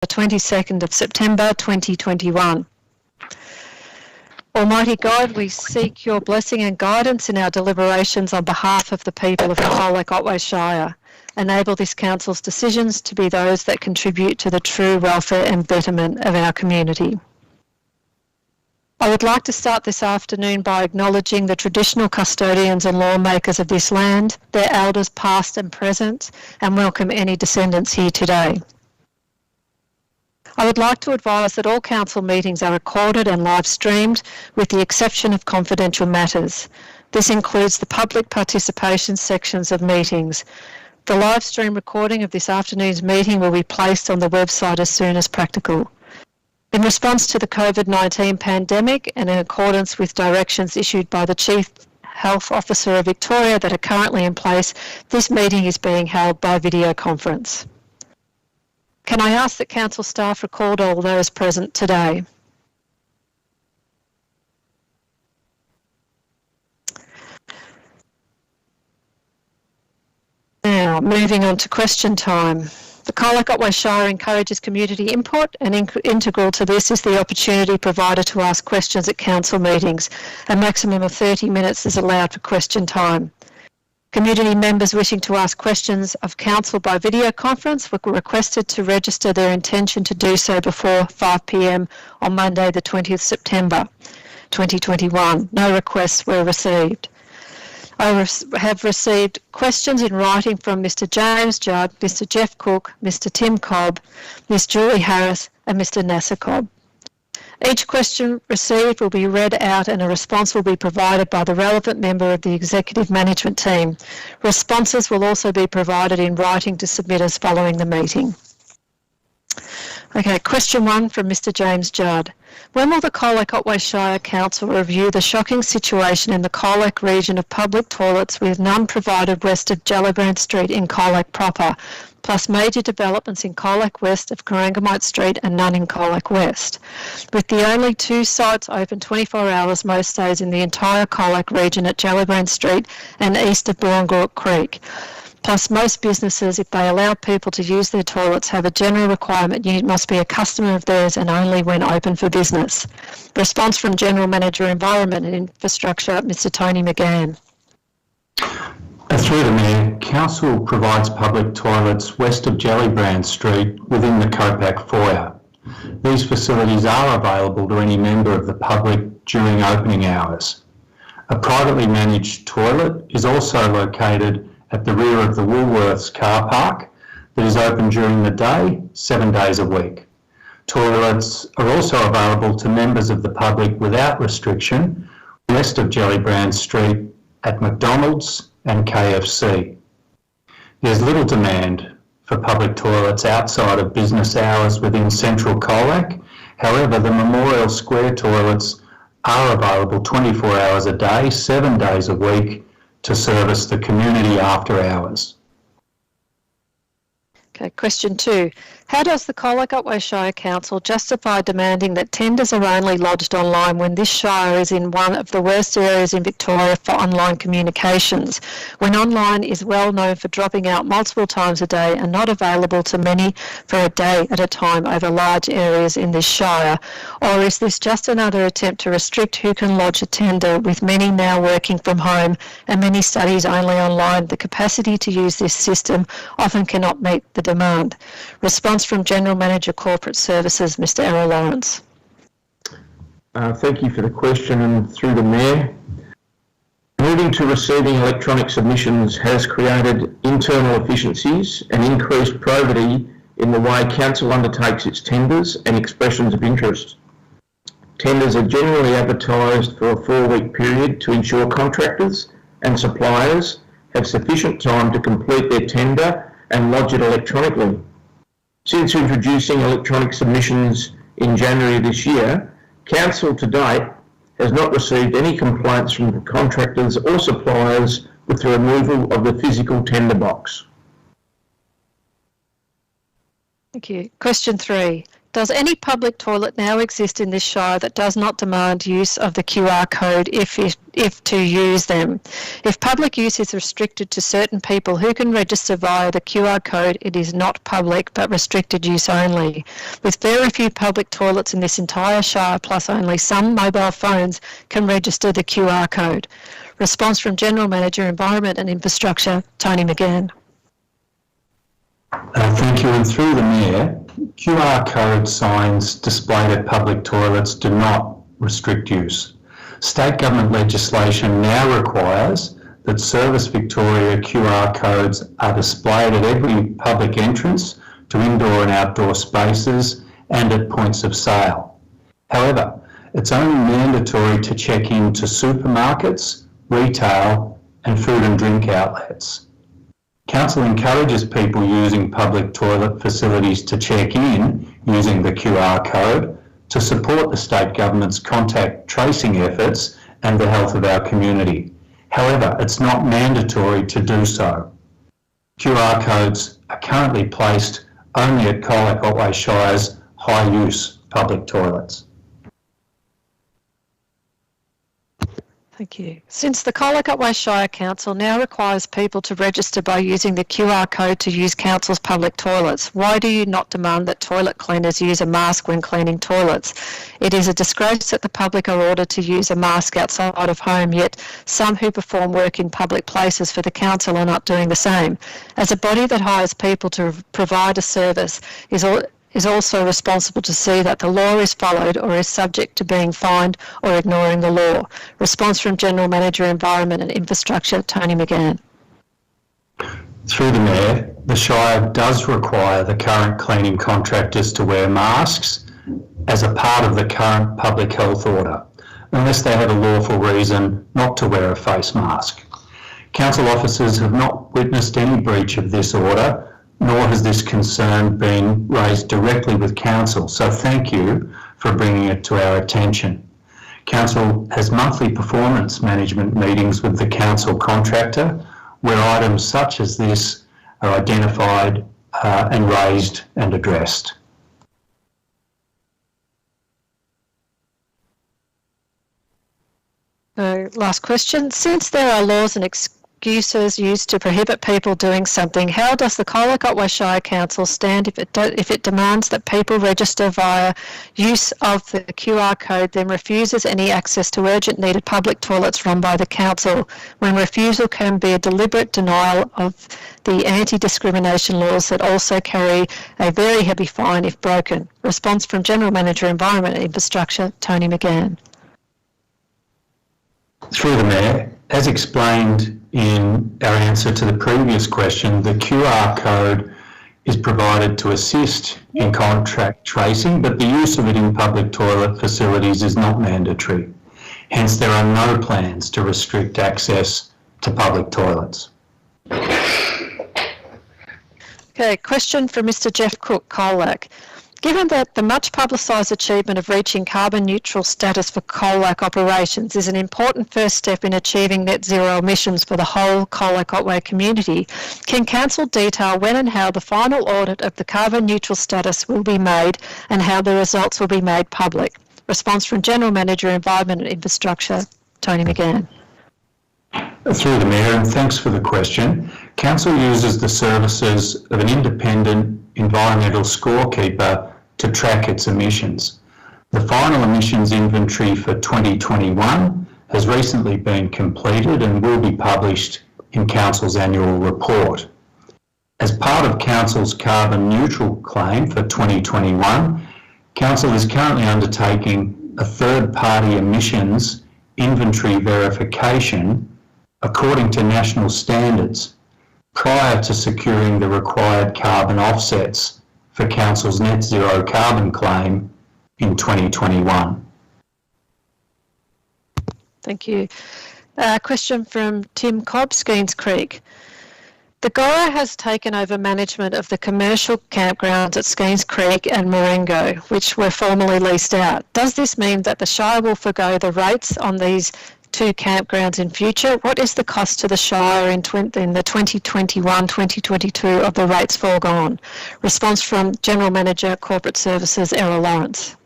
the 22nd of September 2021. Almighty God, we seek your blessing and guidance in our deliberations on behalf of the people of the Colac Otway Shire. Enable this Council's decisions to be those that contribute to the true welfare and betterment of our community. I would like to start this afternoon by acknowledging the traditional custodians and lawmakers of this land, their elders past and present, and welcome any descendants here today. I would like to advise that all council meetings are recorded and live streamed with the exception of confidential matters. This includes the public participation sections of meetings. The live stream recording of this afternoon's meeting will be placed on the website as soon as practical. In response to the COVID-19 pandemic and in accordance with directions issued by the Chief Health Officer of Victoria that are currently in place, this meeting is being held by video conference. Can I ask that council staff record all those present today? Now, moving on to question time. The Colac Otway Shire encourages community input, and integral to this is the opportunity provided to ask questions at council meetings. A maximum of 30 minutes is allowed for question time. Community members wishing to ask questions of council by video conference were requested to register their intention to do so before 5 p.m. on Monday the 20th September 2021. No requests were received. I have received questions in writing from Mr James Judd, Mr Jeff Cook, Mr Tim Cobb, Ms Julie Harris and Mr Nasser Cobb. Each question received will be read out and a response will be provided by the relevant member of the Executive Management Team. Responses will also be provided in writing to submitters following the meeting. Okay, question 1 from Mr James Judd. When will the Colac Otway Shire Council review the shocking situation in the Colac region of public toilets with none provided west of Gellibrand Street in Colac proper, plus major developments in Colac West of Corangamite Street and none in Colac West, with the only 2 sites open 24 hours most days in the entire Colac region at Gellibrand Street and east of Boongork Creek? Plus, most businesses, if they allow people to use their toilets, have a general requirement you must be a customer of theirs and only when open for business. Response from General Manager Environment and Infrastructure, Mr Tony McGann. Through the Mayor, Council provides public toilets west of Gellibrand Street within the Copac foyer. These facilities are available to any member of the public during opening hours. A privately managed toilet is also located at the rear of the Woolworths car park that is open during the day, 7 days a week. Toilets are also available to members of the public without restriction west of Gellibrand Street at McDonald's and KFC. There's little demand for public toilets outside of business hours within central Colac. However, the Memorial Square toilets are available 24 hours a day, 7 days a week, to service the community after hours. Okay, question 2. How does the Colac Otway Shire Council justify demanding that tenders are only lodged online when this shire is in one of the worst areas in Victoria for online communications, when online is well known for dropping out multiple times a day and not available to many for a day at a time over large areas in this shire? Or is this just another attempt to restrict who can lodge a tender, with many now working from home and many studies only online? The capacity to use this system often cannot meet the demand. Response from General Manager Corporate Services, Mr Errol Lawrence. Thank you for the question, and through the Mayor. Moving to receiving electronic submissions has created internal efficiencies and increased probity in the way Council undertakes its tenders and expressions of interest. Tenders are generally advertised for a 4-week period to ensure contractors and suppliers have sufficient time to complete their tender and lodge it electronically. Since introducing electronic submissions in January this year, Council to date has not received any complaints from contractors or suppliers with the removal of the physical tender box. Thank you. Question 3. Does any public toilet now exist in this Shire that does not demand use of the QR code if to use them? If public use is restricted to certain people who can register via the QR code, it is not public but restricted use only. With very few public toilets in this entire Shire, plus only some mobile phones can register the QR code. Response from General Manager, Environment and Infrastructure, Tony McGann. Thank you. And through the Mayor, QR code signs displayed at public toilets do not restrict use. State government legislation now requires that Service Victoria QR codes are displayed at every public entrance to indoor and outdoor spaces and at points of sale. However, it's only mandatory to check into supermarkets, retail and food and drink outlets. Council encourages people using public toilet facilities to check in using the QR code to support the state government's contact tracing efforts and the health of our community. However, it's not mandatory to do so. QR codes are currently placed only at Colac Otway Shire's high-use public toilets. Thank you. Since the Colac Otway Shire Council now requires people to register by using the QR code to use Council's public toilets, why do you not demand that toilet cleaners use a mask when cleaning toilets? It is a disgrace that the public are ordered to use a mask outside of home, yet some who perform work in public places for the Council are not doing the same. As a body that hires people to provide a service is also responsible to see that the law is followed or is subject to being fined or ignoring the law. Response from General Manager, Environment and Infrastructure, Tony McGann. Through the Mayor, the Shire does require the current cleaning contractors to wear masks as a part of the current public health order, unless they have a lawful reason not to wear a face mask. Council officers have not witnessed any breach of this order, nor has this concern been raised directly with Council, so thank you for bringing it to our attention. Council has monthly performance management meetings with the Council contractor, where items such as this are identified and raised and addressed. Last question. Since there are laws and excuses used to prohibit people doing something, how does the Colac Otway Shire Council stand if it demands that people register via use of the QR code, then refuses any access to urgent needed public toilets run by the Council, when refusal can be a deliberate denial of the anti-discrimination laws that also carry a very heavy fine if broken? Response from General Manager, Environment and Infrastructure, Tony McGann. Through the Mayor, as explained in our answer to the previous question, the QR code is provided to assist in contact tracing, but the use of it in public toilet facilities is not mandatory. Hence, there are no plans to restrict access to public toilets. Okay, question from Mr. Jeff Cook, Colac. Given that the much publicised achievement of reaching carbon neutral status for Colac operations is an important first step in achieving net zero emissions for the whole Colac Otway community, can Council detail when and how the final audit of the carbon neutral status will be made and how the results will be made public? Response from General Manager, Environment and Infrastructure, Tony McGann. Through the Mayor, and thanks for the question. Council uses the services of an independent environmental scorekeeper to track its emissions. The final emissions inventory for 2021 has recently been completed and will be published in Council's annual report. As part of Council's carbon neutral claim for 2021, Council is currently undertaking a third-party emissions inventory verification according to national standards prior to securing the required carbon offsets for Council's net zero carbon claim in 2021. Thank you. Question from Tim Cobb, Skeens Creek. The GORA has taken over management of the commercial campgrounds at Skeens Creek and Marengo, which were formerly leased out. Does this mean that the Shire will forgo the rates on these 2 campgrounds in future. What is the cost to the Shire in the 2021-2022 of the rates foregone? Response from General Manager, Corporate Services, Errol Lawrence.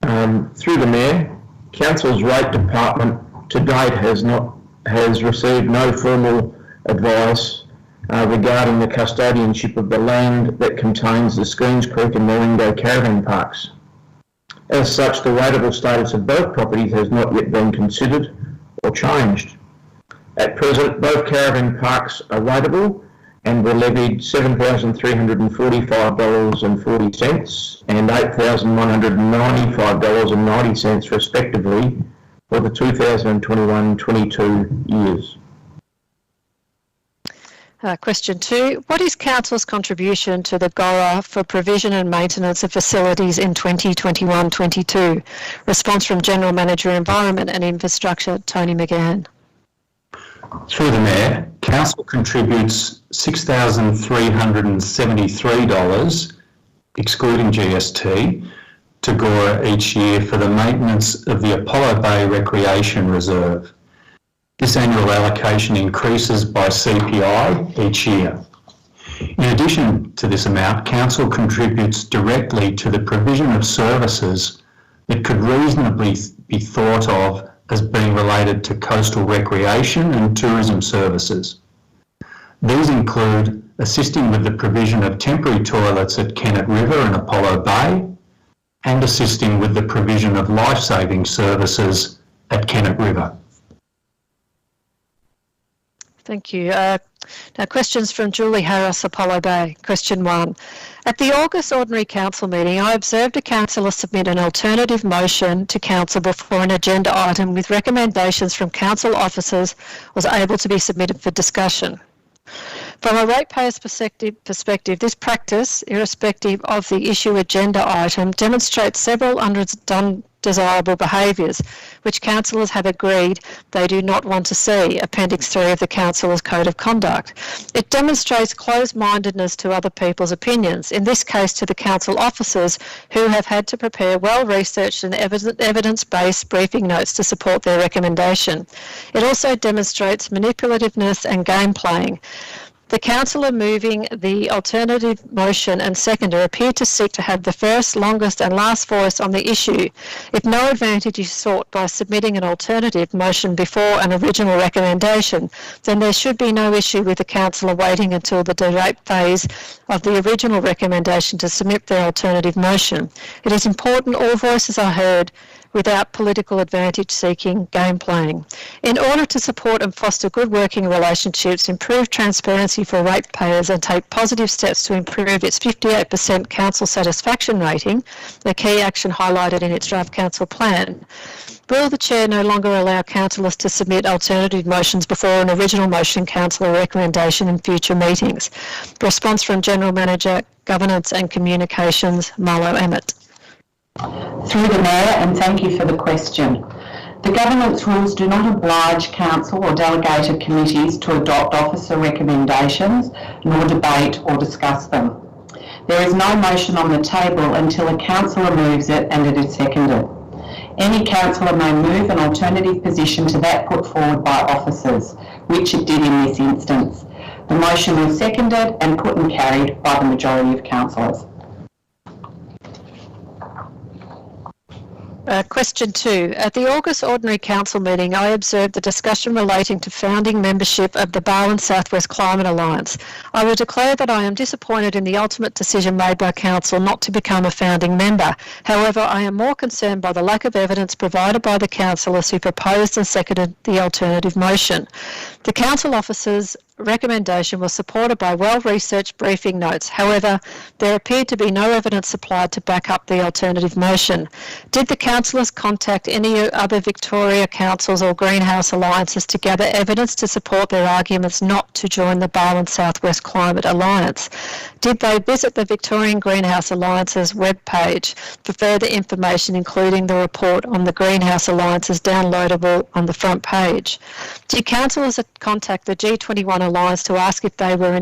Through the Mayor, Council's Rate Department to date has received no formal advice regarding the custodianship of the land that contains the Skeens Creek and Moringo caravan parks. As such, the rateable status of both properties has not yet been considered or changed. At present, both caravan parks are rateable and were levied $7,345.40 and $8,195.90 respectively for the 2021-22 years. Question 2. What is Council's contribution to the GORA for provision and maintenance of facilities in 2021-22? Response from General Manager, Environment and Infrastructure, Tony McGann. Through the Mayor, Council contributes $6,373, excluding GST, to GORA each year for the maintenance of the Apollo Bay Recreation Reserve. This annual allocation increases by CPI each year. In addition to this amount, Council contributes directly to the provision of services that could reasonably be thought of as being related to coastal recreation and tourism services. These include assisting with the provision of temporary toilets at Kennet River and Apollo Bay, and assisting with the provision of life-saving services at Kennet River. Thank you. Now questions from Julie Harris, Apollo Bay. Question 1. At the August Ordinary Council meeting, I observed a councillor submit an alternative motion to Council before an agenda item with recommendations from Council officers was able to be submitted for discussion. From a ratepayer's perspective, this practice, irrespective of the issue agenda item, demonstrates several undesirable behaviours which councillors have agreed they do not want to see, Appendix 3 of the Councillors' Code of Conduct. It demonstrates closed-mindedness to other people's opinions, in this case to the council officers who have had to prepare well-researched and evidence-based briefing notes to support their recommendation. It also demonstrates manipulativeness and game playing. The councillor moving the alternative motion and seconder appear to seek to have the first, longest and last voice on the issue. If no advantage is sought by submitting an alternative motion before an original recommendation, then there should be no issue with the councillor waiting until the debate phase of the original recommendation to submit their alternative motion. It is important all voices are heard without political advantage seeking game playing. In order to support and foster good working relationships, improve transparency for ratepayers and take positive steps to improve its 58% council satisfaction rating, the key action highlighted in its draft council plan, will the Chair no longer allow councillors to submit alternative motions before an original motion councillor recommendation in future meetings? Response from General Manager, Governance and Communications, Marlo Emmett. Through the Mayor, and thank you for the question. The governance rules do not oblige council or delegated committees to adopt officer recommendations, nor debate or discuss them. There is no motion on the table until a councillor moves it and it is seconded. Any councillor may move an alternative position to that put forward by officers, which it did in this instance. The motion was seconded and put and carried by the majority of councillors. Question 2. At the August Ordinary Council meeting, I observed the discussion relating to founding membership of the Barwon South West Climate Alliance. I will declare that I am disappointed in the ultimate decision made by Council not to become a founding member. However, I am more concerned by the lack of evidence provided by the councillors who proposed and seconded the alternative motion. The Council officers' recommendation was supported by well-researched briefing notes. However, there appeared to be no evidence supplied to back up the alternative motion. Did the councillors contact any other Victoria councils or greenhouse alliances to gather evidence to support their arguments not to join the Barwon South West Climate Alliance? Did they visit the Victorian Greenhouse Alliance's webpage for further information, including the report on the Greenhouse Alliances downloadable on the front page? Did councillors contact the G21 Alliance to ask if they were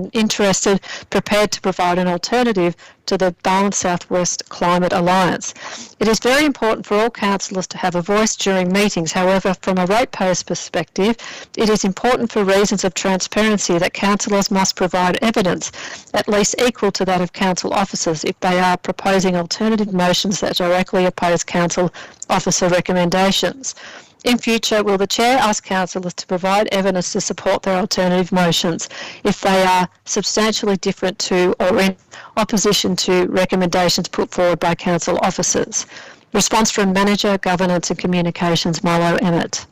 prepared to provide an alternative to the Barwon Southwest Climate Alliance. It is very important for all councillors to have a voice during meetings. However, from a ratepayer's perspective, it is important for reasons of transparency that councillors must provide evidence at least equal to that of council officers if they are proposing alternative motions that directly oppose council officer recommendations. In future, will the Chair ask councillors to provide evidence to support their alternative motions if they are substantially different to or in opposition to recommendations put forward by council officers? Response from Manager, Governance and Communications, Milo Emmett.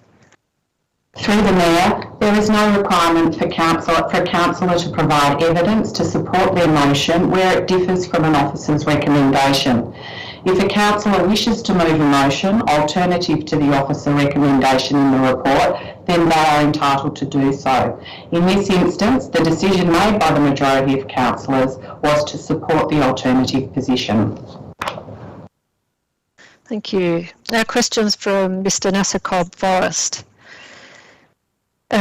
Through the Mayor, there is no requirement for a councillor to provide evidence to support their motion where it differs from an officer's recommendation. If a councillor wishes to move a motion alternative to the officer recommendation in the report, then they are entitled to do so. In this instance, the decision made by the majority of councillors was to support the alternative position. Thank you. Now questions from Mr. Nasser Cobb Forrest.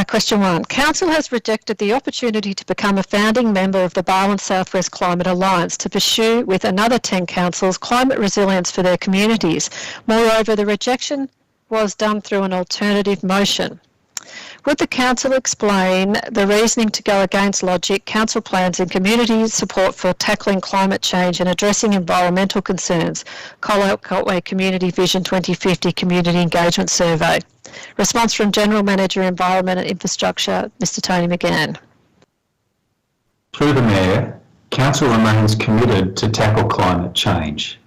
Question 1. Council has rejected the opportunity to become a founding member of the Barwon Southwest Climate Alliance to pursue with another 10 councils climate resilience for their communities. Moreover, the rejection was done through an alternative motion. Would the council explain the reasoning to go against logic, council plans and community support for tackling climate change and addressing environmental concerns? Colac Otway Community Vision 2050 Community Engagement Survey. Response from General Manager, Environment and Infrastructure, Mr. Tony McGann. Through the Mayor, Council remains committed to tackle climate change.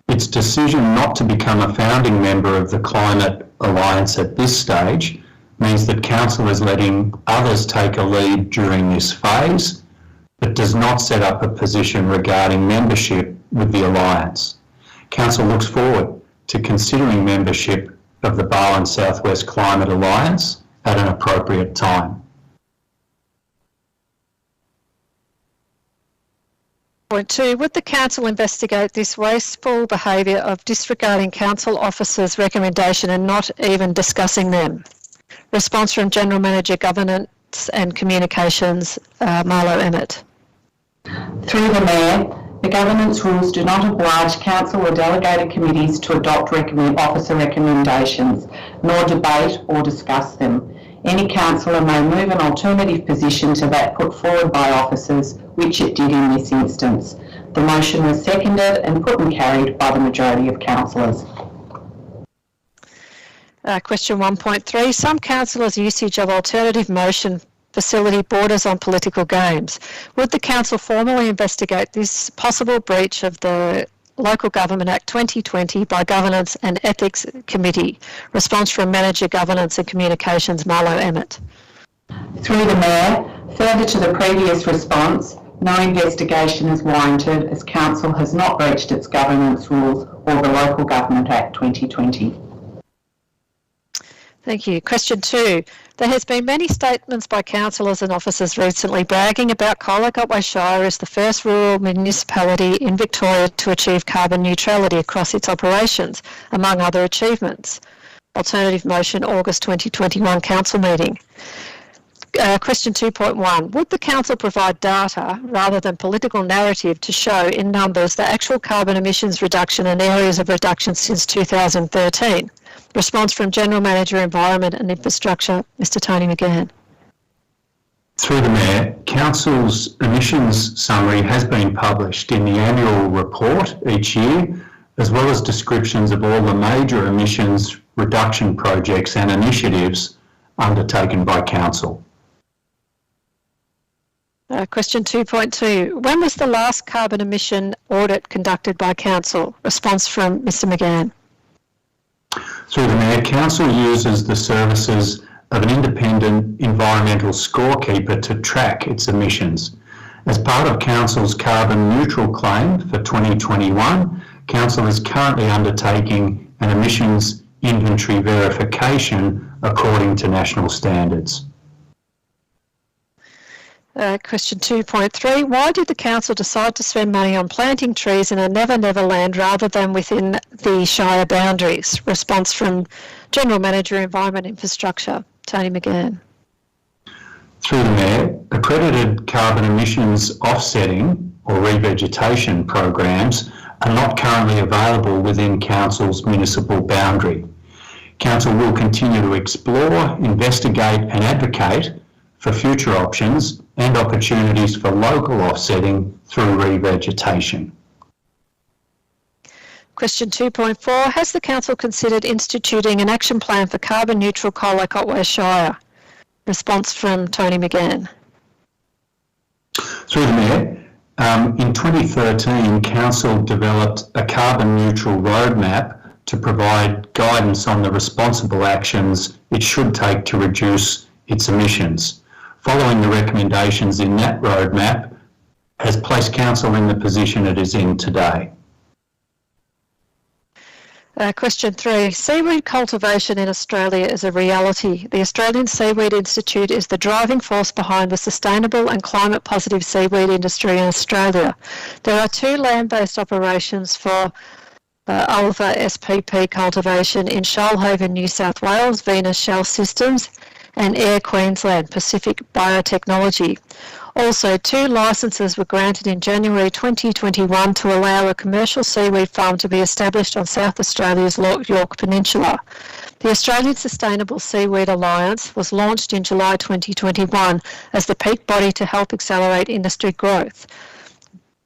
Its decision not to become a founding member of the Climate Alliance at this stage means that Council is letting others take a lead during this phase, but does not set up a position regarding membership with the Alliance. Council looks forward to considering membership of the Barwon Southwest Climate Alliance at an appropriate time. Point 2, would the council investigate this wasteful behaviour of disregarding council officers' recommendation and not even discussing them? Response from General Manager, Governance and Communications, Marlo Emmett. Through the Mayor, the governance rules do not oblige council or delegated committees to adopt officer recommendations, nor debate or discuss them. Any councillor may move an alternative position to that put forward by officers, which it did in this instance. The motion was seconded and put and carried by the majority of councillors. Question 1.3. Some councillors' usage of alternative motion facility borders on political games. Would the council formally investigate this possible breach of the Local Government Act 2020 by Governance and Ethics Committee? Response from Manager, Governance and Communications, Marlo Emmett. Through the Mayor, further to the previous response, no investigation is warranted as Council has not breached its governance rules or the Local Government Act 2020. Thank you. Question 2. There has been many statements by councillors and officers recently bragging about Colac Otway Shire as the first rural municipality in Victoria to achieve carbon neutrality across its operations, among other achievements. Alternative motion, August 2021 council meeting. Question 2.1. Would the council provide data rather than political narrative to show in numbers the actual carbon emissions reduction and areas of reduction since 2013? Response from General Manager, Environment and Infrastructure, Mr. Tony McGann. Through the Mayor, Council's emissions summary has been published in the annual report each year, as well as descriptions of all the major emissions reduction projects and initiatives undertaken by Council. Question 2.2. When was the last carbon emission audit conducted by Council? Response from Mr. McGann. Through the Mayor, Council uses the services of an independent environmental scorekeeper to track its emissions. As part of Council's carbon neutral claim for 2021, Council is currently undertaking an emissions inventory verification according to national standards. Question 2.3. Why did the Council decide to spend money on planting trees in a never land rather than within the Shire boundaries? Response from General Manager, Environment Infrastructure, Tony McGann. Through the Mayor, Accredited carbon emissions offsetting or revegetation programs are not currently available within Council's municipal boundary. Council will continue to explore, investigate and advocate for future options and opportunities for local offsetting through revegetation. Question 2.4. Has the Council considered instituting an action plan for carbon neutral Colac Otway Shire? Response from Tony McGann. Through the Mayor, in 2013, Council developed a carbon neutral roadmap to provide guidance on the responsible actions it should take to reduce its emissions. Following the recommendations in that roadmap has placed Council in the position it is in today. Question 3. Seaweed cultivation in Australia is a reality. The Australian Seaweed Institute is the driving force behind the sustainable and climate positive seaweed industry in Australia. There are 2 land-based operations for Ulva SPP cultivation in Shoalhaven, New South Wales, Venus Shell Systems, and Air Queensland, Pacific Biotechnology. Also, 2 licences were granted in January 2021 to allow a commercial seaweed farm to be established on South Australia's York Peninsula. The Australian Sustainable Seaweed Alliance was launched in July 2021 as the peak body to help accelerate industry growth.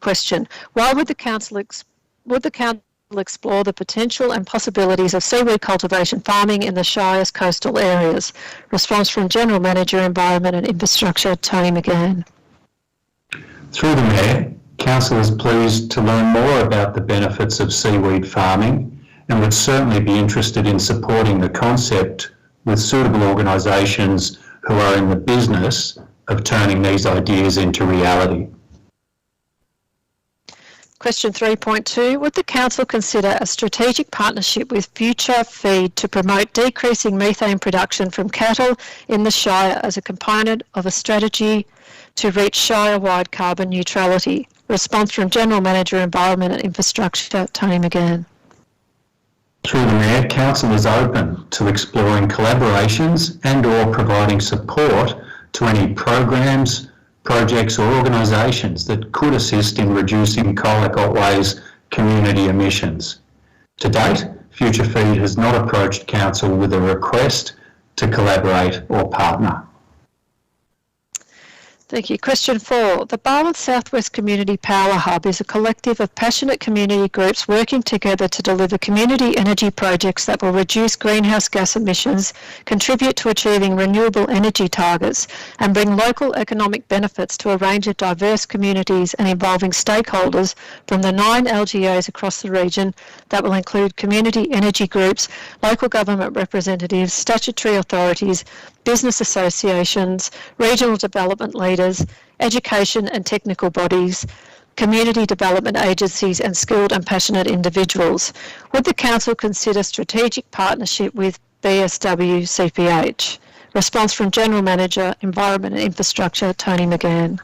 Question: why would the Council explore the potential and possibilities of seaweed cultivation farming in the Shire's coastal areas? Response from General Manager, Environment and Infrastructure, Tony McGann. Through the Mayor, Council is pleased to learn more about the benefits of seaweed farming and would certainly be interested in supporting the concept with suitable organisations who are in the business of turning these ideas into reality. Question 3.2. Would the Council consider a strategic partnership with Future Feed to promote decreasing methane production from cattle in the Shire as a component of a strategy to reach Shire-wide carbon neutrality? Response from General Manager, Environment and Infrastructure, Tony McGann. Through the Mayor, Council is open to exploring collaborations and/or providing support to any programs, projects or organisations that could assist in reducing Colac Otway's community emissions. To date, Future Feed has not approached Council with a request to collaborate or partner. Thank you. Question 4. The Barwon Southwest Community Power Hub is a collective of passionate community groups working together to deliver community energy projects that will reduce greenhouse gas emissions, contribute to achieving renewable energy targets, and bring local economic benefits to a range of diverse communities and involving stakeholders from the 9 LGAs across the region that will include community energy groups, local government representatives, statutory authorities, business associations, regional development leaders, education and technical bodies, community development agencies and skilled and passionate individuals. Would the Council consider strategic partnership with BSW CPH? Response from General Manager, Environment and Infrastructure, Tony McGann.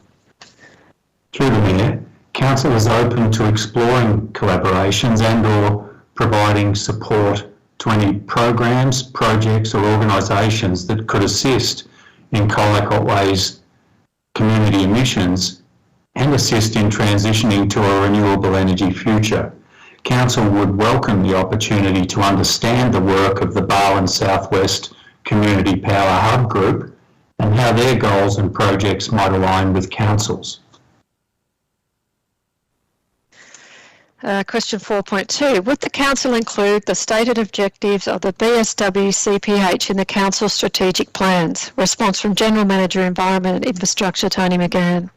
Through the Mayor, Council is open to exploring collaborations and/or providing support to any programs, projects or organisations that could assist in Colac Otway's community emissions and assist in transitioning to a renewable energy future. Council would welcome the opportunity to understand the work of the Barwon Southwest Community Power Hub Group and how their goals and projects might align with Council's. Question 4.2. Would the Council include the stated objectives of the BSW CPH in the Council's strategic plans? Response from General Manager, Environment and Infrastructure, Tony McGann.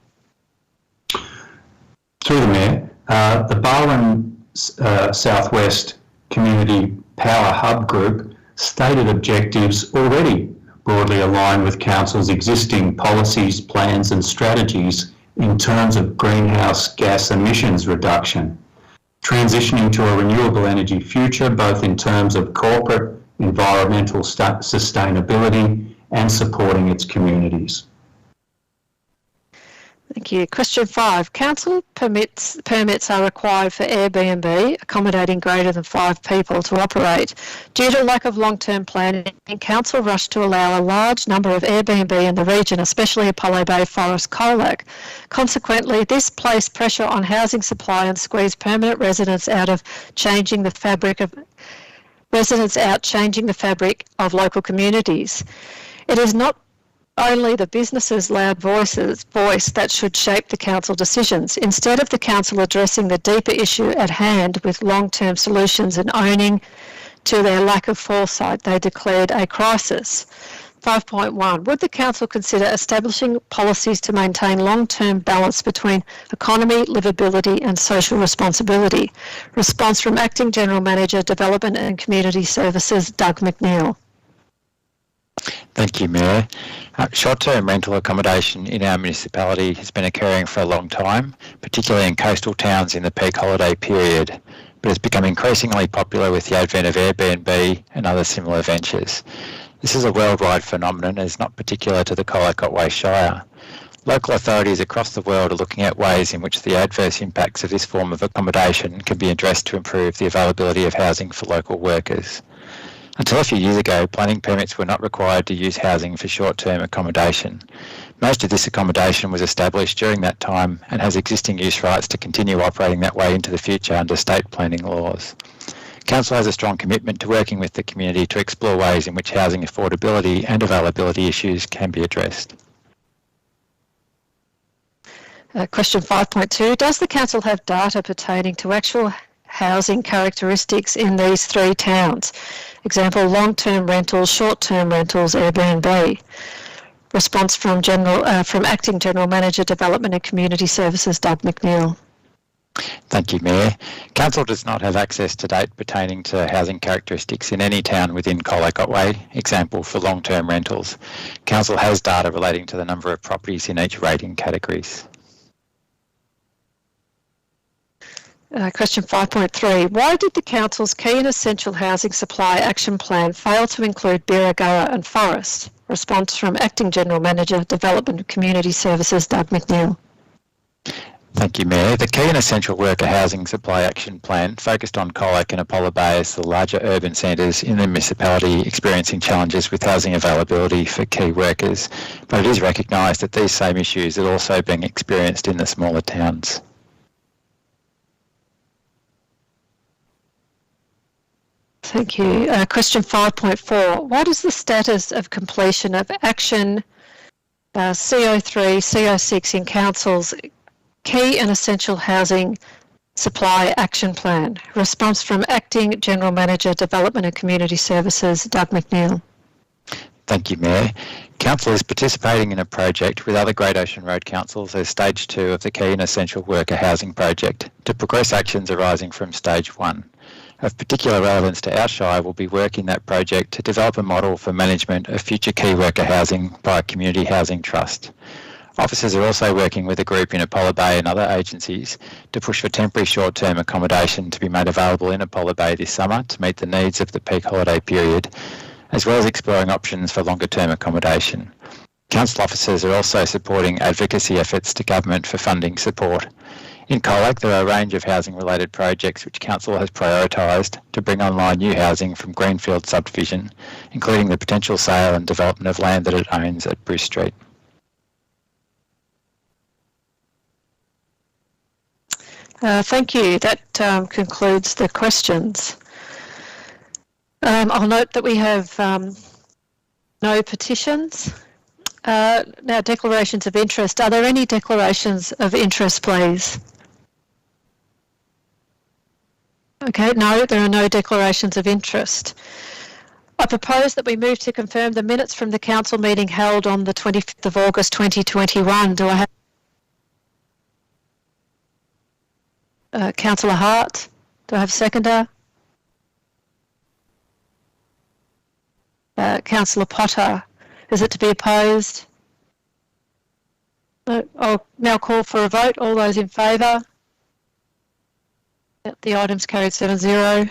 Through the Mayor, the Barwon Southwest Community Power Hub Group stated objectives already broadly align with Council's existing policies, plans and strategies in terms of greenhouse gas emissions reduction, transitioning to a renewable energy future, both in terms of corporate environmental sustainability and supporting its communities. Thank you. Question 5. Council permits are required for Airbnb accommodating greater than 5 people to operate. Due to lack of long-term planning, Council rushed to allow a large number of Airbnb in the region, especially Apollo Bay Forest Colac. Consequently, this placed pressure on housing supply and squeezed permanent residents out, changing the fabric of local communities. It is not only the businesses' loud voice that should shape the council decisions. Instead of the council addressing the deeper issue at hand with long-term solutions and owning to their lack of foresight, they declared a crisis. 5.1. Would the council consider establishing policies to maintain long-term balance between economy, livability and social responsibility? Response from Acting General Manager, Development and Community Services, Doug McNeil. Thank you, Mayor. Short-term rental accommodation in our municipality has been occurring for a long time, particularly in coastal towns in the peak holiday period, but it's become increasingly popular with the advent of Airbnb and other similar ventures. This is a worldwide phenomenon and is not particular to the Colac Otway Shire. Local authorities across the world are looking at ways in which the adverse impacts of this form of accommodation can be addressed to improve the availability of housing for local workers. Until a few years ago, planning permits were not required to use housing for short-term accommodation. Most of this accommodation was established during that time and has existing use rights to continue operating that way into the future under state planning laws. Council has a strong commitment to working with the community to explore ways in which housing affordability and availability issues can be addressed. Question 5.2. Does the council have data pertaining to actual housing characteristics in these 3 towns? Example, long-term rentals, short-term rentals, Airbnb. Response from Acting General Manager, Development and Community Services, Doug McNeil. Thank you, Mayor. Council does not have access to data pertaining to housing characteristics in any town within Colac Otway, example for long-term rentals. Council has data relating to the number of properties in each rating categories. Question 5.3. Why did the Council's Key and Essential Housing Supply Action Plan fail to include Birregurra and Forest? Response from Acting General Manager, Development and Community Services, Doug McNeil. Thank you, Mayor. The Key and Essential Worker Housing Supply Action Plan focused on Colac and Apollo Bay as the larger urban centres in the municipality experiencing challenges with housing availability for key workers, but it is recognised that these same issues are also being experienced in the smaller towns. Thank you. Question 5.4. What is the status of completion of Action CO3, CO6 in Council's Key and Essential Housing Supply Action Plan? Response from Acting General Manager, Development and Community Services, Doug McNeil. Thank you, Mayor. Council is participating in a project with other Great Ocean Road councils as Stage 2 of the Key and Essential Worker Housing Project to progress actions arising from Stage 1. Of particular relevance to our Shire will be work in that project to develop a model for management of future key worker housing by a community housing trust. Officers are also working with a group in Apollo Bay and other agencies to push for temporary short-term accommodation to be made available in Apollo Bay this summer to meet the needs of the peak holiday period, as well as exploring options for longer-term accommodation. Council officers are also supporting advocacy efforts to government for funding support. In Colac, there are a range of housing-related projects which Council has prioritised to bring online new housing from Greenfield subdivision, including the potential sale and development of land that it owns at Bruce Street. Thank you. That concludes the questions. I'll note that we have no petitions. Now, declarations of interest. Are there any declarations of interest, please? Okay, no, there are no declarations of interest. I propose that we move to confirm the minutes from the council meeting held on the 25th of August 2021. Do I have Councillor Hart? Do I have a seconder? Councillor Potter. Is it to be opposed? No. I'll now call for a vote. All those in favour? The item's carried 7-0.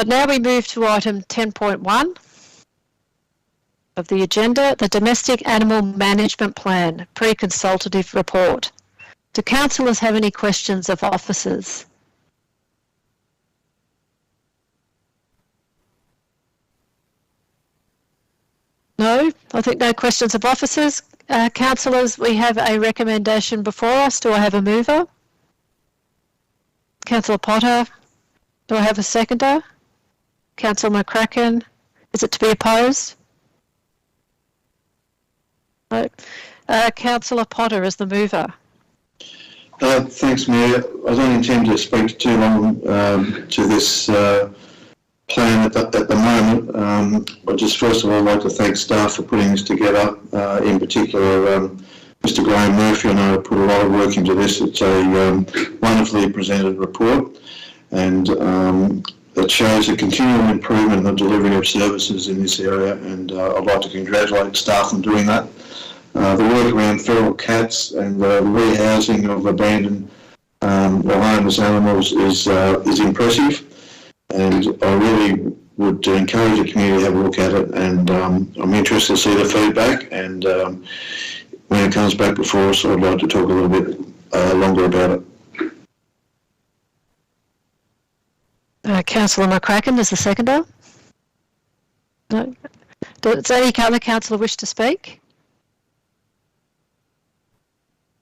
Now we move to item 10.1. of the agenda, the Domestic Animal Management Plan, pre-consultative report. Do councillors have any questions of officers? No, I think no questions of officers. Councillors, we have a recommendation before us. Do I have a mover? Councillor Potter. Do I have a seconder? Councillor McCracken. Is it to be opposed? No. Councillor Potter is the mover. Thanks, Mayor. I don't intend to speak too long to this plan at the moment. I just first of all like to thank staff for putting this together. In particular, Mr. Graham Murphy, I know put a lot of work into this. It's a wonderfully presented report, and it shows a continual improvement in the delivery of services in this area, and I'd like to congratulate staff on doing that. The work around feral cats and the rehousing of abandoned or homeless animals is impressive, and I really would encourage the community to have a look at it, and I'm interested to see the feedback, and when it comes back before us, I'd like to talk a little bit longer about it. Councillor McCracken is the seconder. No. Does any other councillor wish to speak?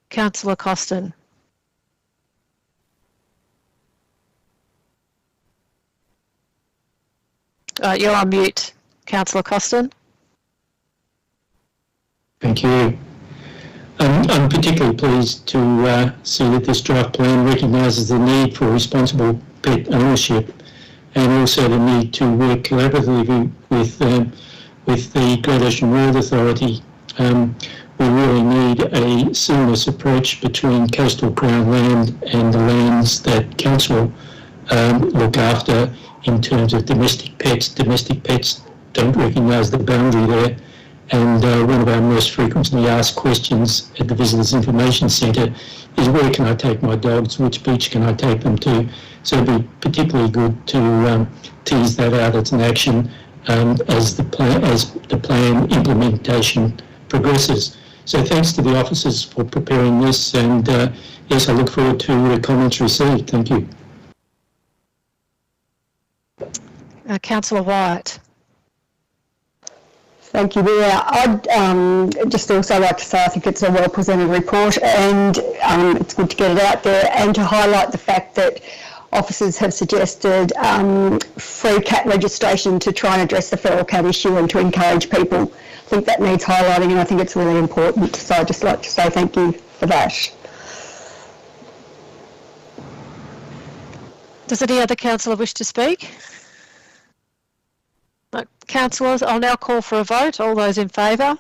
Councillor Costin. You're on mute, Councillor Costin. Thank you. I'm particularly pleased to see that this draft plan recognises the need for responsible pet ownership, and also the need to work collaboratively with the Great Ocean Road Authority. We really need a seamless approach between coastal Crown land and the lands that council look after in terms of domestic pets. Domestic pets don't recognise the boundary there, and one of our most frequently asked questions at the Visitors Information Centre is, where can I take my dogs, which beach can I take them to? So it'd be particularly good to tease that out as an action as the plan implementation progresses. So thanks to the officers for preparing this, and yes, I look forward to the comments received. Thank you. Councillor Wyatt. Thank you, Mayor. I'd just also like to say I think it's a well-presented report, and it's good to get it out there, and to highlight the fact that officers have suggested free cat registration to try and address the feral cat issue and to encourage people. I think that needs highlighting, and I think it's really important. So I'd just like to say thank you for that. Does any other councillor wish to speak? No. Councillors, I'll now call for a vote. All those in favour?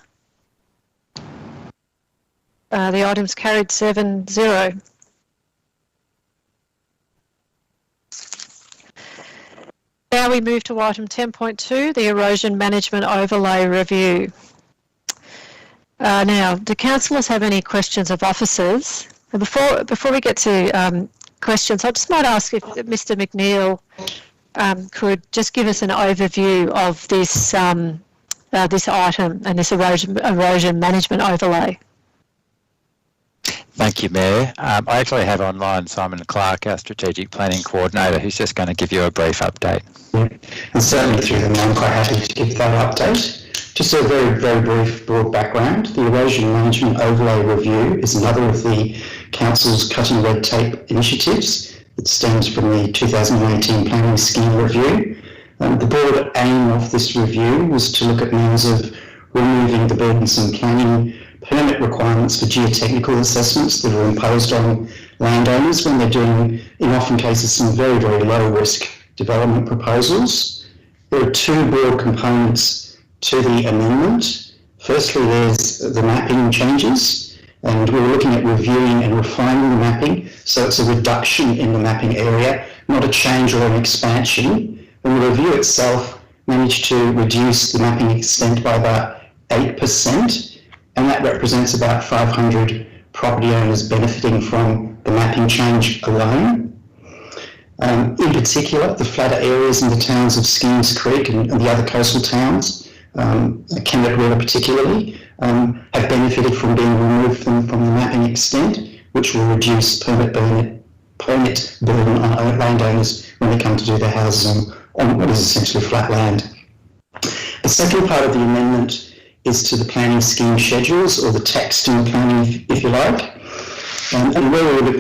The item's carried 7-0. Now we move to item 10.2, the Erosion Management Overlay Review. Now, do councillors have any questions of officers? And before we get to questions, I just might ask if Mr. McNeil could just give us an overview of this this item and this erosion management overlay. Thank you, Mayor. I actually have online Simon Clark, our Strategic Planning Coordinator, who's just going to give you a brief update. Yeah. And certainly through them, I'm quite happy to give that update. Just a very, very brief, broad background. The Erosion Management Overlay Review is another of the Council's cutting red tape initiatives. It stems from the 2018 Planning Scheme Review. The broad aim of this review was to look at means of removing the burdensome planning permit requirements for geotechnical assessments that are imposed on landowners when they're doing, in often cases, some very, very low risk development proposals. There are two broad components to the amendment. Firstly, there's the mapping changes, and we're looking at reviewing and refining the mapping, so it's a reduction in the mapping area, not a change or an expansion. And the review itself managed to reduce the mapping extent by about 8%, and that represents about 500 property owners benefiting from the mapping change alone. In particular, the flatter areas in the towns of Skeens Creek and the other coastal towns Kennet River particularly, have benefited from being removed from the mapping extent, which will reduce permit burden on landowners when they come to do their houses on what is essentially flat land. The second part of the amendment is to the planning scheme schedules, or the text in the planning, if you like. And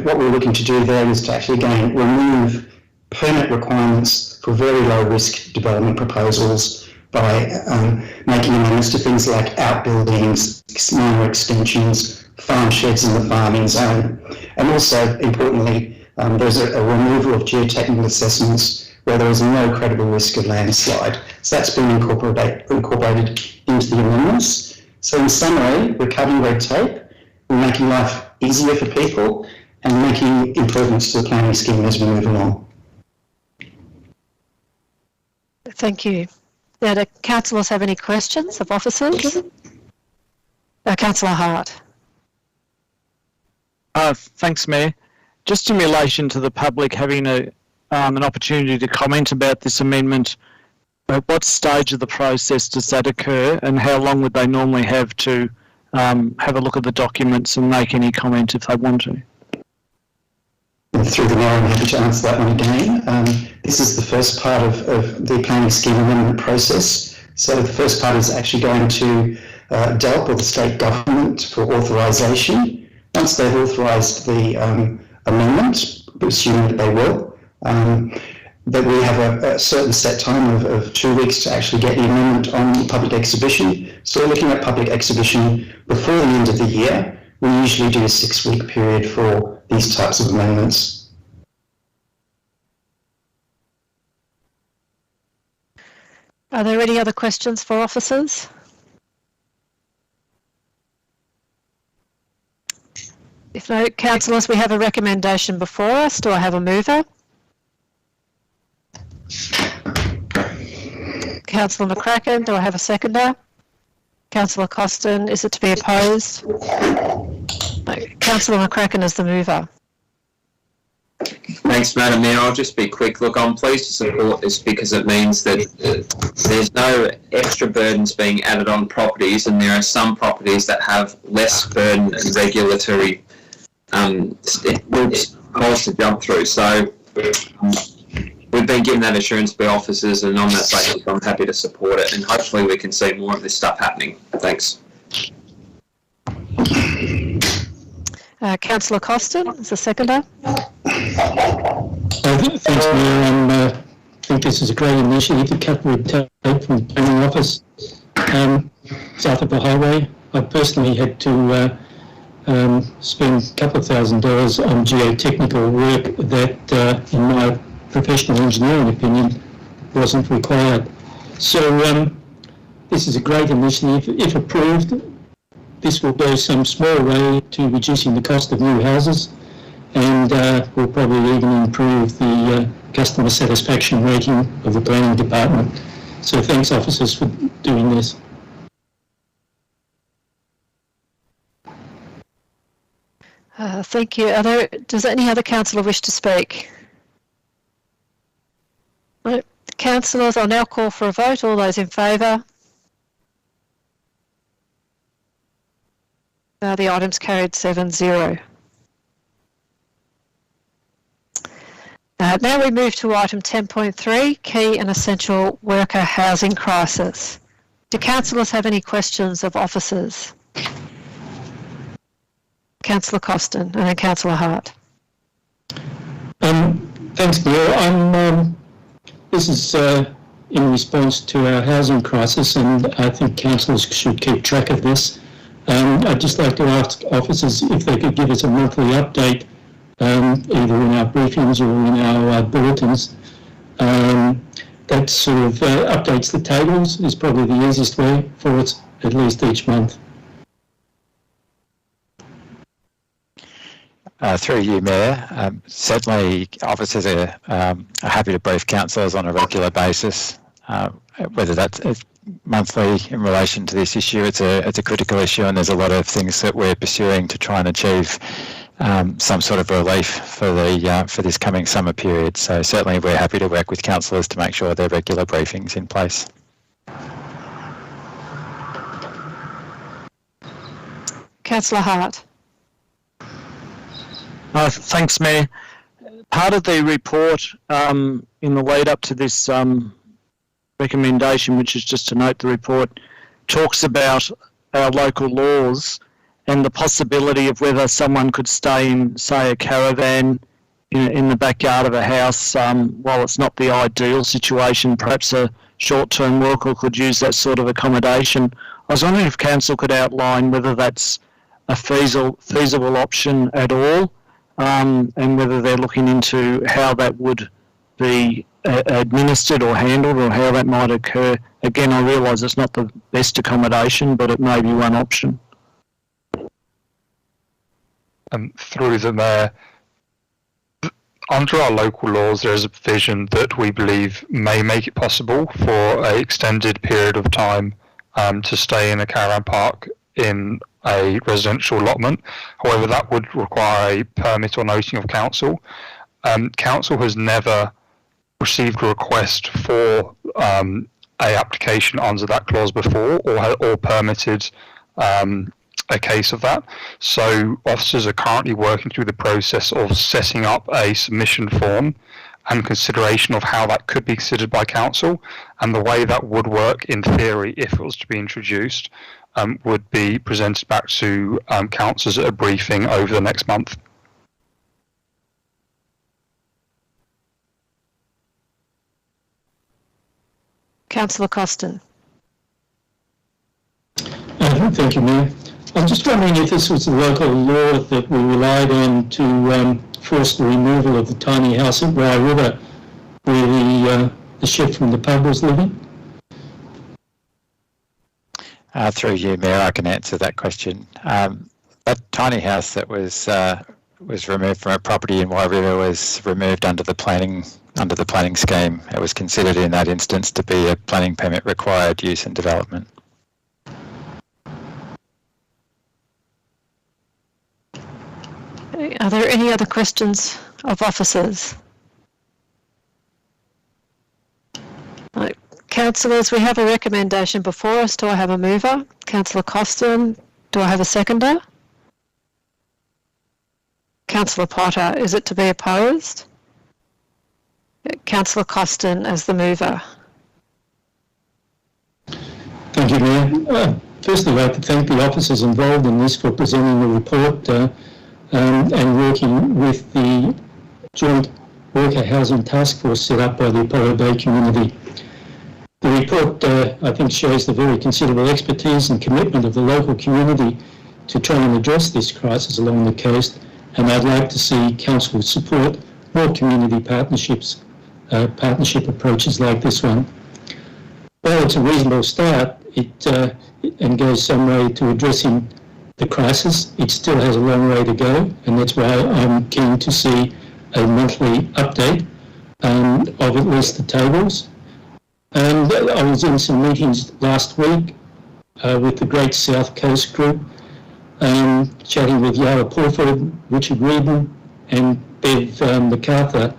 what we're looking to do there is to actually, again, remove permit requirements for very low risk development proposals by making amendments to things like outbuildings, minor extensions, farm sheds in the farming zone. And also, importantly, there's a removal of geotechnical assessments where there is no credible risk of landslide. So that's been incorporated into the amendments. So in summary, we're cutting red tape, we're making life easier for people, and making improvements to the planning scheme as we move along. Thank you. Now, do councillors have any questions of officers? Councillor Hart. Thanks, Mayor. Just in relation to the public having an opportunity to comment about this amendment, at what stage of the process does that occur, and how long would they normally have to have a look at the documents and make any comment if they want to? Through the mayor, I'm happy to answer that one again. This is the first part of the planning scheme amendment process. So the first part is actually going to DELP, or the state government, for authorisation. Once they've authorised the amendment, assuming that they will, that we have a certain set time of 2 weeks to actually get the amendment on public exhibition. So we're looking at public exhibition before the end of the year. We usually do a 6-week period for these types of amendments. Are there any other questions for officers? If no, councillors, we have a recommendation before us. Do I have a mover? Councillor McCracken, do I have a seconder? Councillor Costin, is it to be opposed? No. Councillor McCracken is the mover. Thanks, Madam Mayor. I'll just be quick. Look, I'm pleased to support this because it means that there's no extra burdens being added on properties, and there are some properties that have less burden and regulatory holes to jump through. So we've been given that assurance by officers, and on that basis, I'm happy to support it, and hopefully we can see more of this stuff happening. Thanks. Councillor Costin is the seconder. Thanks, Mayor. I think this is a great initiative to cut red tape from the planning office south of the highway. I personally had to spend a couple of $1,000 on geotechnical work that, in my professional engineering opinion, wasn't required. So this is a great initiative. If approved, this will go some small way to reducing the cost of new houses, and will probably even improve the customer satisfaction rating of the planning department. So thanks, officers, for doing this. Thank you. Does any other councillor wish to speak? No. Councillors, I'll now call for a vote. All those in favour? The item's carried 7-0. Now we move to item 10.3, key and essential worker housing crisis. Do councillors have any questions of officers? Councillor Costin and then Councillor Hart. Thanks, Mayor. This is in response to our housing crisis, and I think councillors should keep track of this. I'd just like to ask officers if they could give us a monthly update, either in our briefings or in our bulletins. That sort of updates the tables is probably the easiest way for us, at least each month. Through you, Mayor, certainly officers are happy to brief councillors on a regular basis, whether that's monthly in relation to this issue. It's a critical issue, and there's a lot of things that we're pursuing to try and achieve some sort of relief for this coming summer period. So certainly we're happy to work with councillors to make sure there are regular briefings in place. Councillor Hart. Thanks, Mayor. Part of the report in the lead up to this recommendation, which is just to note the report, talks about our local laws and the possibility of whether someone could stay in, say, a caravan in the backyard of a house. While it's not the ideal situation, perhaps a short-term worker could use that sort of accommodation. I was wondering if Council could outline whether that's a feasible option at all, and whether they're looking into how that would be administered or handled, or how that might occur. Again, I realise it's not the best accommodation, but it may be one option. Through the Mayor, under our local laws, there is a provision that we believe may make it possible for an extended period of time to stay in a caravan park in a residential allotment. However, that would require a permit or noting of council. Council has never received a request for a application under that clause before, or permitted a case of that. So officers are currently working through the process of setting up a submission form and consideration of how that could be considered by council, and the way that would work in theory if it was to be introduced would be presented back to councillors at a briefing over the next month. Councillor Costin. Thank you, Mayor. I'm just wondering if this was the local law that we relied on to force the removal of the tiny house at Row River, where the chef from the pub was living. Through you, Mayor, I can answer that question. That tiny house that was removed from a property in Row River was removed under the planning scheme. It was considered in that instance to be a planning permit required use and development. Are there any other questions of officers? Right. Councillors, we have a recommendation before us. Do I have a mover? Councillor Costin. Do I have a seconder? Councillor Potter. Is it to be opposed? Councillor Costin as the mover. Thank you, Mayor. Firstly, I'd like to thank the officers involved in this for presenting the report and working with the Joint Worker Housing Task Force set up by the Apollo Bay community. The report, I think, shows the very considerable expertise and commitment of the local community to try and address this crisis along the coast, and I'd like to see Council support more community partnership approaches like this one. While it's a reasonable start, and goes some way to addressing the crisis, it still has a long way to go, and that's why I'm keen to see a monthly update of at least the tables. And I was in some meetings last week with the Great South Coast Group, chatting with Yara Pawford, Richard Reardon and Bev MacArthur,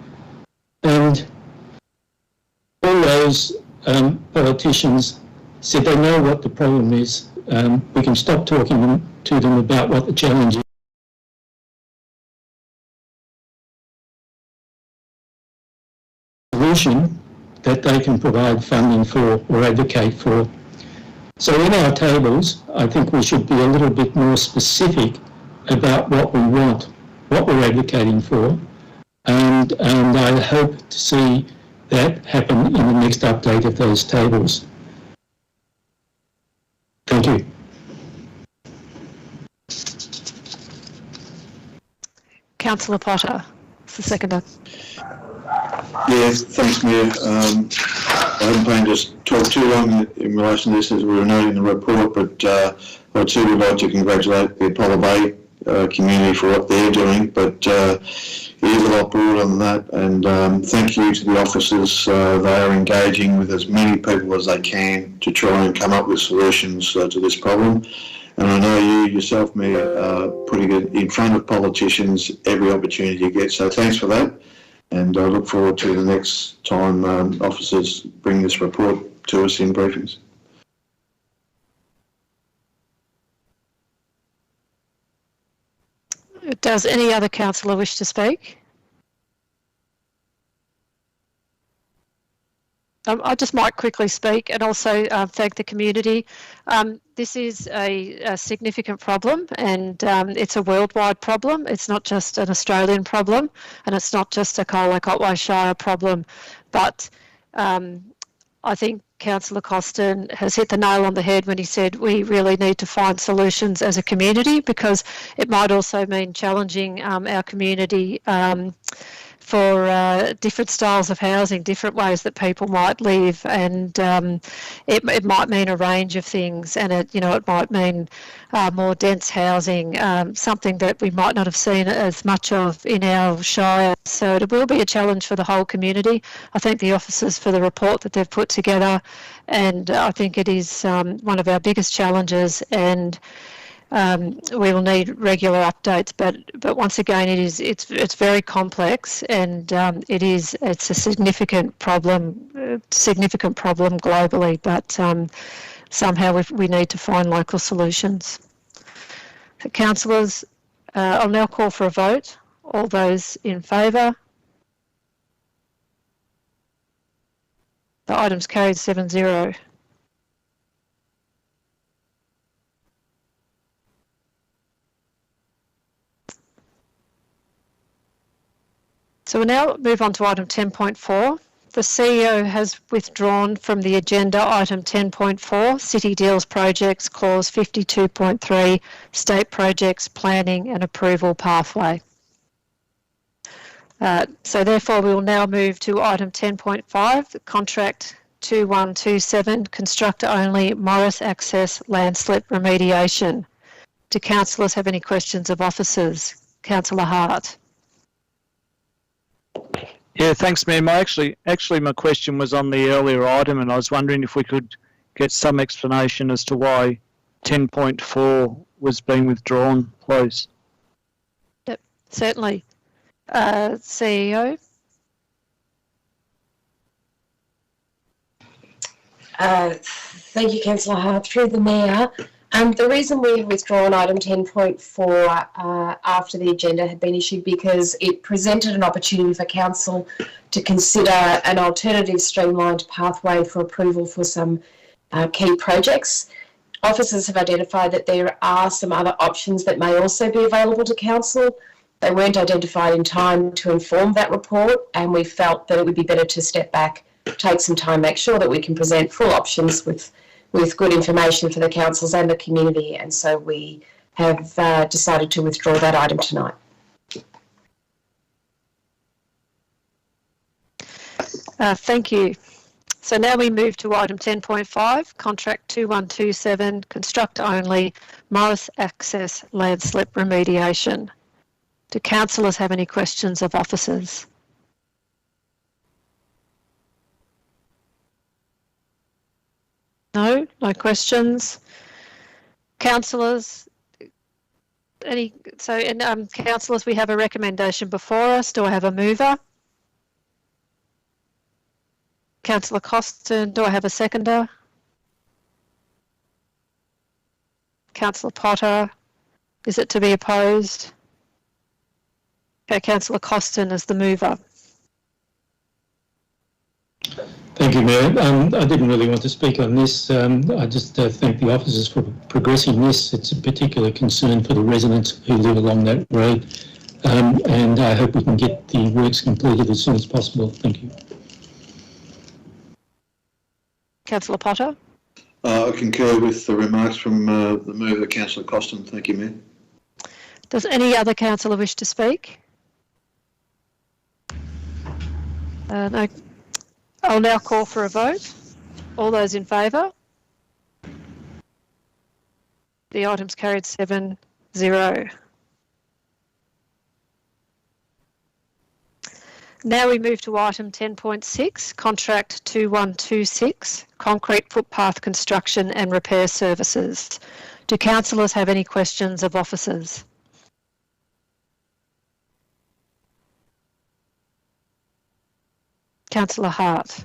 and all those politicians said they know what the problem is. We can stop talking to them about what the challenge is. Solution that they can provide funding for or advocate for. So in our tables, I think we should be a little bit more specific about what we want, what we're advocating for, and I hope to see that happen in the next update of those tables. Thank you. Councillor Potter, it's the seconder. Yes, thanks, Mayor. I haven't planned to talk too long in relation to this, as we were noting in the report, but I too would like to congratulate the Apollo Bay community for what they're doing, but it is a lot broader than that, and thank you to the officers. They are engaging with as many people as they can to try and come up with solutions to this problem. And I know you yourself, Mayor, putting it in front of politicians every opportunity you get, so thanks for that. And I look forward to the next time officers bring this report to us in briefings. Does any other councillor wish to speak? I just might quickly speak and also thank the community. This is a significant problem, and it's a worldwide problem. It's not just an Australian problem, and it's not just a Colac Otway Shire problem, but I think Councillor Costin has hit the nail on the head when he said we really need to find solutions as a community, because it might also mean challenging our community for different styles of housing, different ways that people might live, and it might mean a range of things, and it might mean more dense housing, something that we might not have seen as much of in our shire. So it will be a challenge for the whole community. I thank the officers for the report that they've put together, and I think it is one of our biggest challenges, and we will need regular updates, but once again, it's very complex, and it's a significant problem globally. But somehow we need to find local solutions. So, councillors, I'll now call for a vote. All those in favour? The item's carried 7-0. So we'll now move on to item 10.4. The CEO has withdrawn from the agenda item 10.4, City Deals Projects, clause 52.3, State Projects Planning and Approval Pathway. So therefore we will now move to item 10.5, Contract 2127, Constructor Only Morris Access Landslip Remediation. Do councillors have any questions of officers? Councillor Hart. Yeah, thanks, Mayor. Actually, my question was on the earlier item, and I was wondering if we could get some explanation as to why 10.4 was being withdrawn, please. Yep, certainly. CEO. Thank you, Councillor Hart. Through the Mayor. The reason we have withdrawn item 10.4 after the agenda had been issued, because it presented an opportunity for Council to consider an alternative streamlined pathway for approval for some key projects. Officers have identified that there are some other options that may also be available to Council. They weren't identified in time to inform that report, and we felt that it would be better to step back, take some time, make sure that we can present full options with good information for the councils and the community, and so we have decided to withdraw that item tonight. Thank you. So now we move to item 10.5, Contract 2127, Construct Only Morris Access Landslip Remediation. Do councillors have any questions of officers? No questions. Councillors, councillors, we have a recommendation before us. Do I have a mover? Councillor Costin, do I have a seconder? Councillor Potter, is it to be opposed? Okay, Councillor Costin is the mover. Thank you, Mayor. I didn't really want to speak on this. I just thank the officers for progressing this. It's a particular concern for the residents who live along that road, and I hope we can get the works completed as soon as possible. Thank you. Councillor Potter? I concur with the remarks from the mover, Councillor Costin. Thank you, Mayor. Does any other councillor wish to speak? No. I'll now call for a vote. All those in favour? The item's carried 7-0. Now we move to item 10.6, Contract 2126, Concrete Footpath Construction and Repair Services. Do councillors have any questions of officers? Councillor Hart.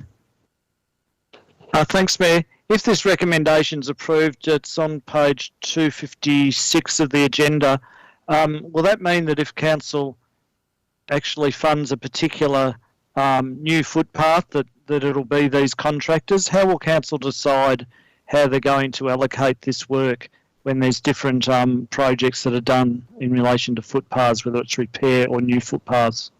Thanks, Mayor. If this recommendation is approved, it's on page 256 of the agenda. Will that mean that if council actually funds a particular new footpath that it'll be these contractors? How will council decide how they're going to allocate this work when there's different projects that are done in relation to footpaths, whether it's repair or new footpaths?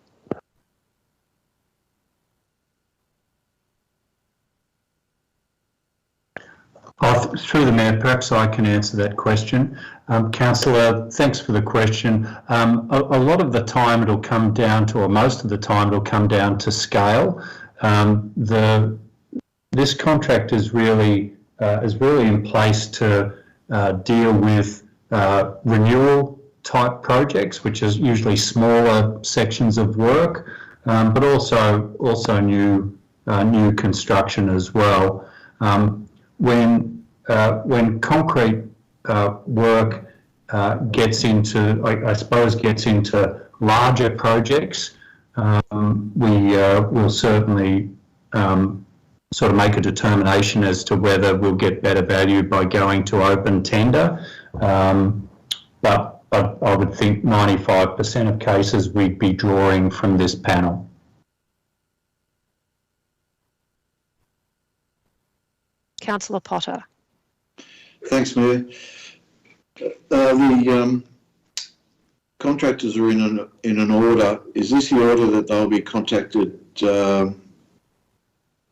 Through the Mayor, perhaps I can answer that question. Councillor, thanks for the question. A lot of the time it'll come down to, or most of the time it'll come down to scale. This contract is really in place to deal with renewal type projects, which is usually smaller sections of work, but also new construction as well. When concrete work gets into larger projects, we will certainly sort of make a determination as to whether we'll get better value by going to open tender. But I would think 95% of cases we'd be drawing from this panel. Councillor Potter. Thanks, Mayor. The contractors are in an order. Is this the order that they'll be contacted to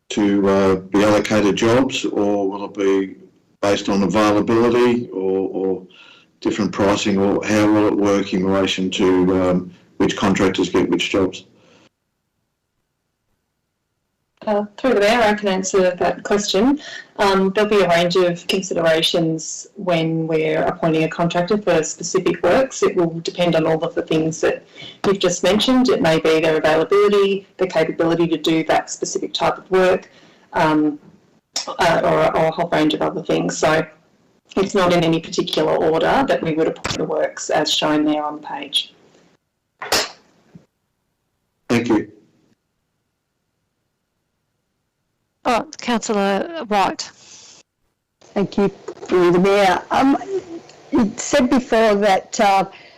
be allocated jobs, or will it be based on availability or different pricing, or how will it work in relation to which contractors get which jobs? Through the Mayor, I can answer that question. There'll be a range of considerations when we're appointing a contractor for specific works. It will depend on all of the things that you've just mentioned. It may be their availability, the capability to do that specific type of work, or a whole range of other things. So it's not in any particular order that we would appoint the works as shown there on the page. Thank you. Oh, Councillor White. Thank you, through the Mayor. You said before that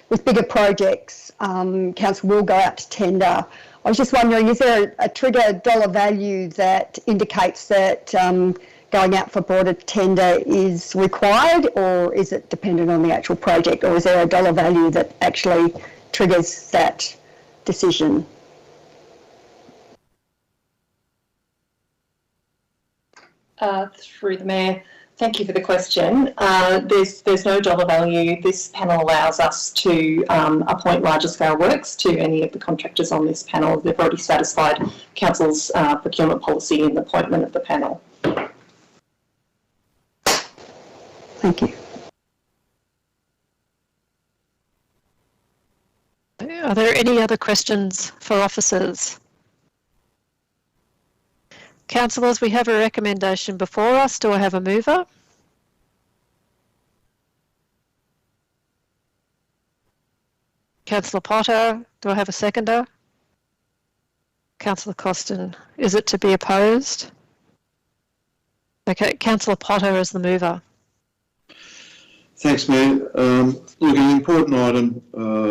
with bigger projects, council will go out to tender. I was just wondering, is there a trigger dollar value that indicates that going out for broader tender is required, or is it dependent on the actual project, or is there a dollar value that actually triggers that decision? Through the Mayor, thank you for the question. There's no dollar value. This panel allows us to appoint larger scale works to any of the contractors on this panel. They've already satisfied Council's procurement policy in the appointment of the panel. Thank you. Are there any other questions for officers? Councillors, we have a recommendation before us. Do I have a mover? Councillor Potter, do I have a seconder? Councillor Costin, is it to be opposed? Okay, Councillor Potter is the mover. Thanks, Mayor. Look, an important item,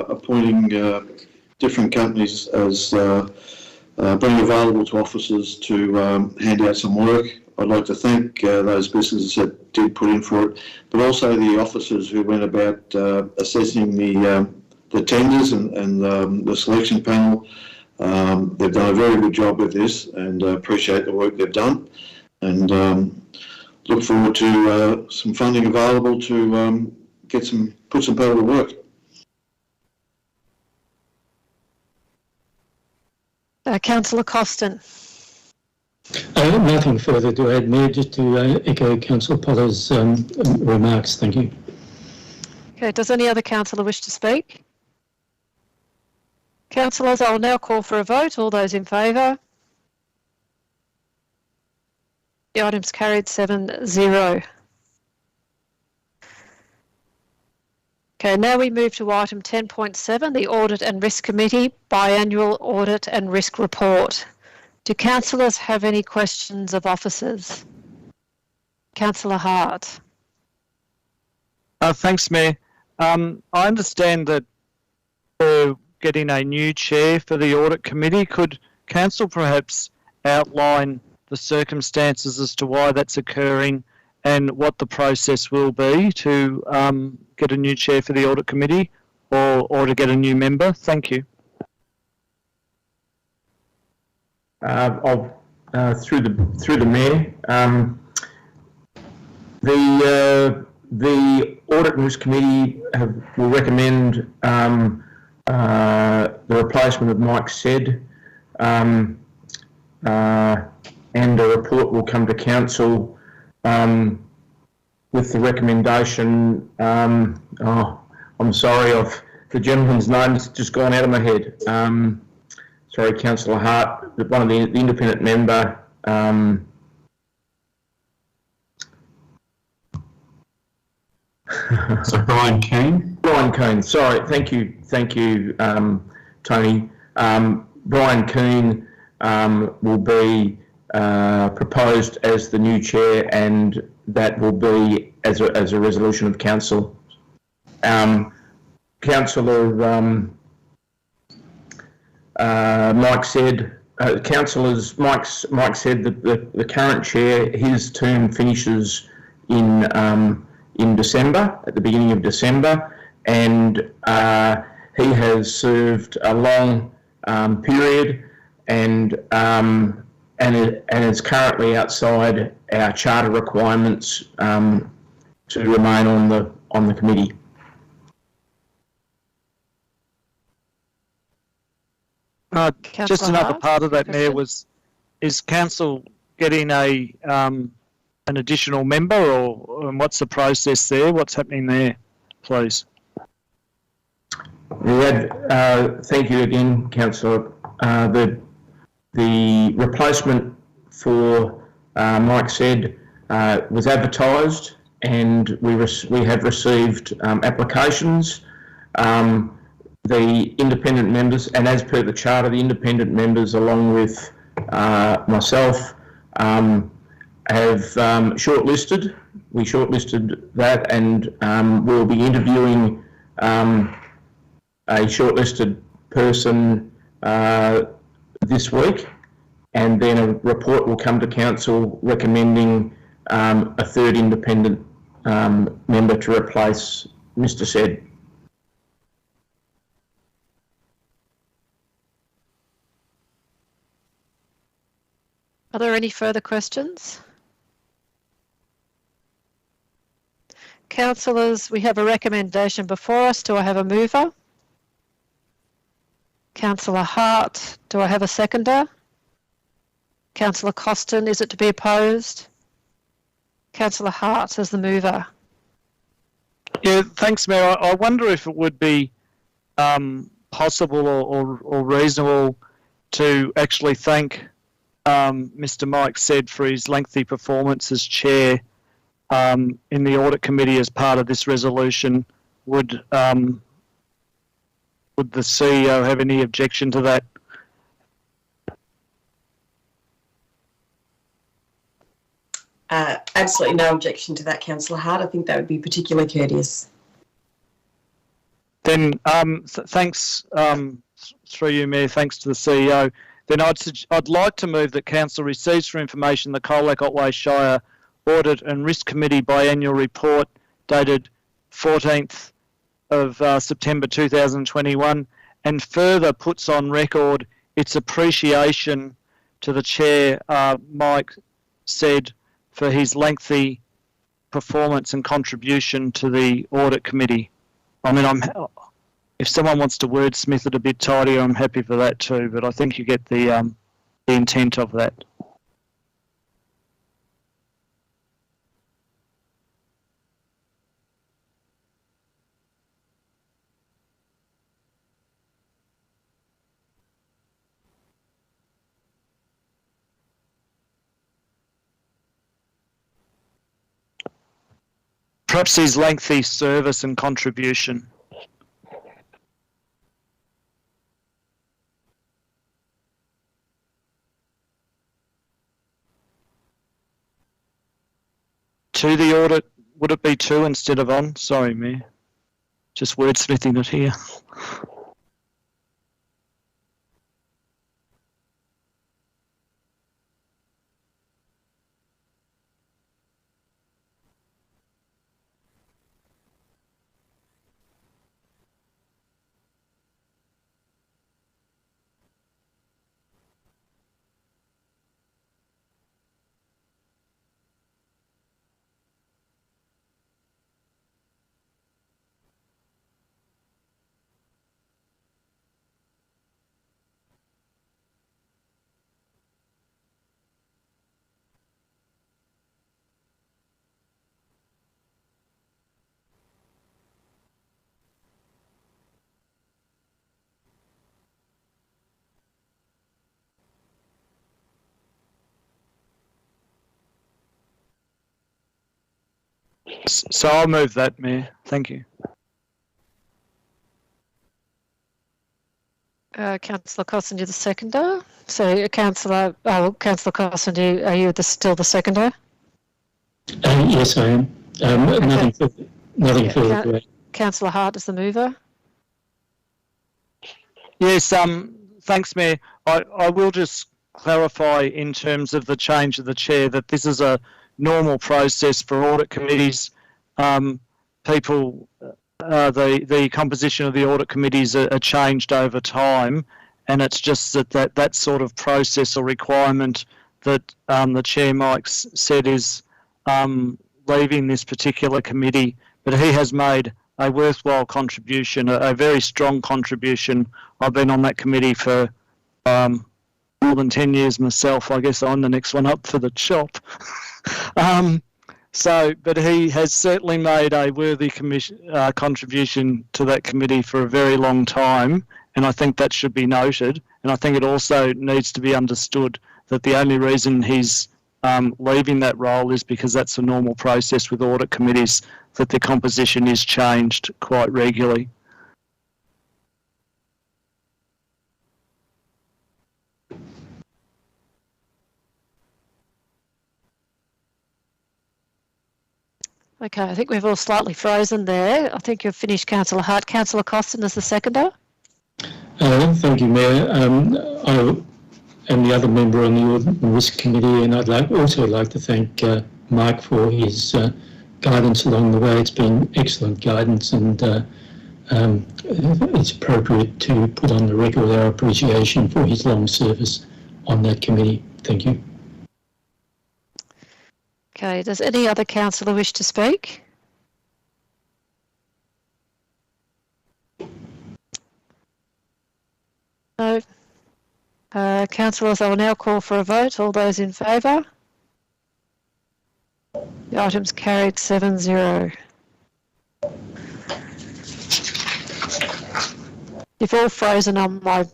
appointing different companies as being available to officers to hand out some work. I'd like to thank those businesses that did put in for it, but also the officers who went about assessing the tenders and the selection panel. They've done a very good job with this, and appreciate the work they've done, and look forward to some funding available to put some people to work. Councillor Costin. Nothing further to add, Mayor, just to echo Councillor Potter's remarks. Thank you. Okay, does any other councillor wish to speak? Councillors, I will now call for a vote. All those in favour? The item's carried 7-0. Okay, now we move to item 10.7, the Audit and Risk Committee Biannual Audit and Risk Report. Do councillors have any questions of officers? Councillor Hart. Thanks, Mayor. I understand that we're getting a new chair for the audit committee. Could council perhaps outline the circumstances as to why that's occurring and what the process will be to get a new chair for the audit committee or to get a new member? Thank you. Through the mayor, the audit and risk committee will recommend the replacement of Mike Said, and a report will come to council with the recommendation. I'm sorry, the gentleman's name's just gone out of my head. Sorry, Councillor Hart, one of the independent member. So Brian Keane? Brian Keane, sorry, thank you, Tony. Brian Keane will be proposed as the new chair, and that will be as a resolution of council. Councillor Mike said, councillors, Mike said that the current chair, his term finishes in December, at the beginning of December, and he has served a long period and is currently outside our charter requirements to remain on the committee. Just another part of that, Mayor, is council getting an additional member, or what's the process there? What's happening there, please? Thank you again, Councillor. The replacement for Mike Said was advertised, and we have received applications. The independent members, and as per the charter, the independent members, along with myself, have shortlisted. We shortlisted that, and we'll be interviewing a shortlisted person this week, and then a report will come to council recommending a third independent member to replace Mr. Said. Are there any further questions? Councillors, we have a recommendation before us. Do I have a mover? Councillor Hart, do I have a seconder? Councillor Costin, is it to be opposed? Councillor Hart as the mover. Yeah, thanks, Mayor. I wonder if it would be possible or reasonable to actually thank Mr. Mike Said for his lengthy performance as chair in the audit committee as part of this resolution. Would the CEO have any objection to that? Absolutely no objection to that, Councillor Hart. I think that would be particularly courteous. Then thanks, through you, Mayor, thanks to the CEO. Then I'd like to move that Council receives for information the Colac Otway Shire Audit and Risk Committee biannual report dated 14th of September 2021, and further puts on record its appreciation to the Chair, Mike Said, for his lengthy performance and contribution to the Audit Committee. I mean, if someone wants to wordsmith it a bit tidier, I'm happy for that too, but I think you get the intent of that. Perhaps his lengthy service and contribution. To the audit, would it be to instead of on? Sorry, Mayor. just wordsmithing it here. So I'll move that, Mayor. Thank you. Councillor Costin, you're the seconder. So, Councillor Costin, are you still the seconder? Yes, I am. Nothing further to add. Councillor Hart is the mover. Yes, thanks, Mayor. I will just clarify in terms of the change of the chair that this is a normal process for audit committees. People, the composition of the audit committees are changed over time, and it's just that sort of process or requirement that the chair, Mike, said is leaving this particular committee. But he has made a worthwhile contribution, a very strong contribution. I've been on that committee for more than 10 years myself. I guess I'm the next one up for the chop. But he has certainly made a worthy contribution to that committee for a very long time, and I think that should be noted. And I think it also needs to be understood that the only reason he's leaving that role is because that's a normal process with audit committees, that the composition is changed quite regularly. Okay, I think we've all slightly frozen there. I think you've finished, Councillor Hart. Councillor Costin is the seconder. Thank you, Mayor. I am the other member on the Audit and Risk Committee, and I'd also like to thank Mike for his guidance along the way. It's been excellent guidance, and it's appropriate to put on the record our appreciation for his long service on that committee. Thank you. Okay, does any other councillor wish to speak? No. Councillors, I will now call for a vote. All those in favour? The item's carried 7-0. You've all frozen on my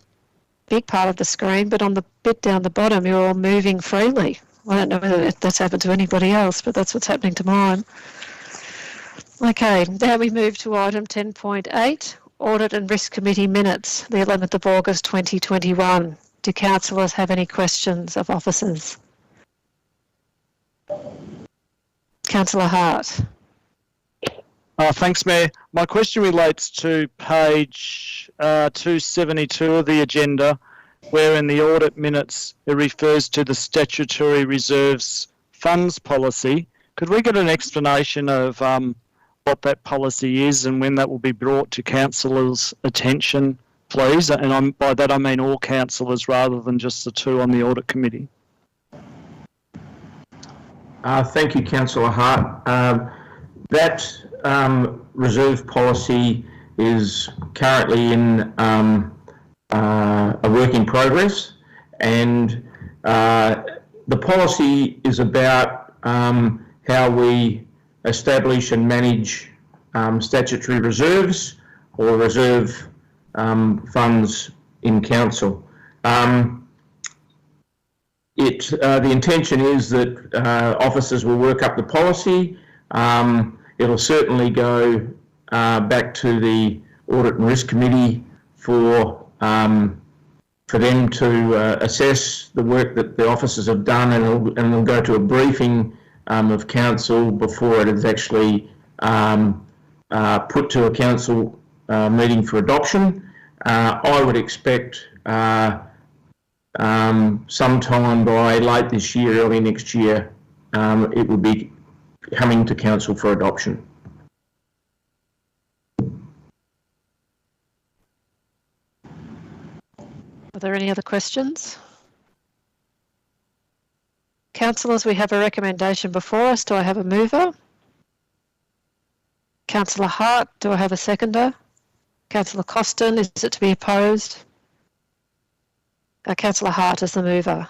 big part of the screen, but on the bit down the bottom, you're all moving freely. I don't know whether that's happened to anybody else, but that's what's happening to mine. Okay, now we move to item 10.8, Audit and Risk Committee Minutes, the 11th of August 2021. Do councillors have any questions of officers? Councillor Hart. Thanks, Mayor. My question relates to page 272 of the agenda, where in the audit minutes it refers to the statutory reserves funds policy. Could we get an explanation of what that policy is and when that will be brought to councillors' attention, please? And by that I mean all councillors rather than just the two on the audit committee. Thank you, Councillor Hart. That reserve policy is currently in a work in progress, and the policy is about how we establish and manage statutory reserves or reserve funds in council. The intention is that officers will work up the policy. It'll certainly go back to the Audit and Risk Committee for them to assess the work that the officers have done, and they'll go to a briefing of council before it is actually put to a council meeting for adoption. I would expect sometime by late this year, early next year, it will be coming to council for adoption. Are there any other questions? Councillors, we have a recommendation before us. Do I have a mover? Councillor Hart, do I have a seconder? Councillor Costin, is it to be opposed? Councillor Hart is the mover.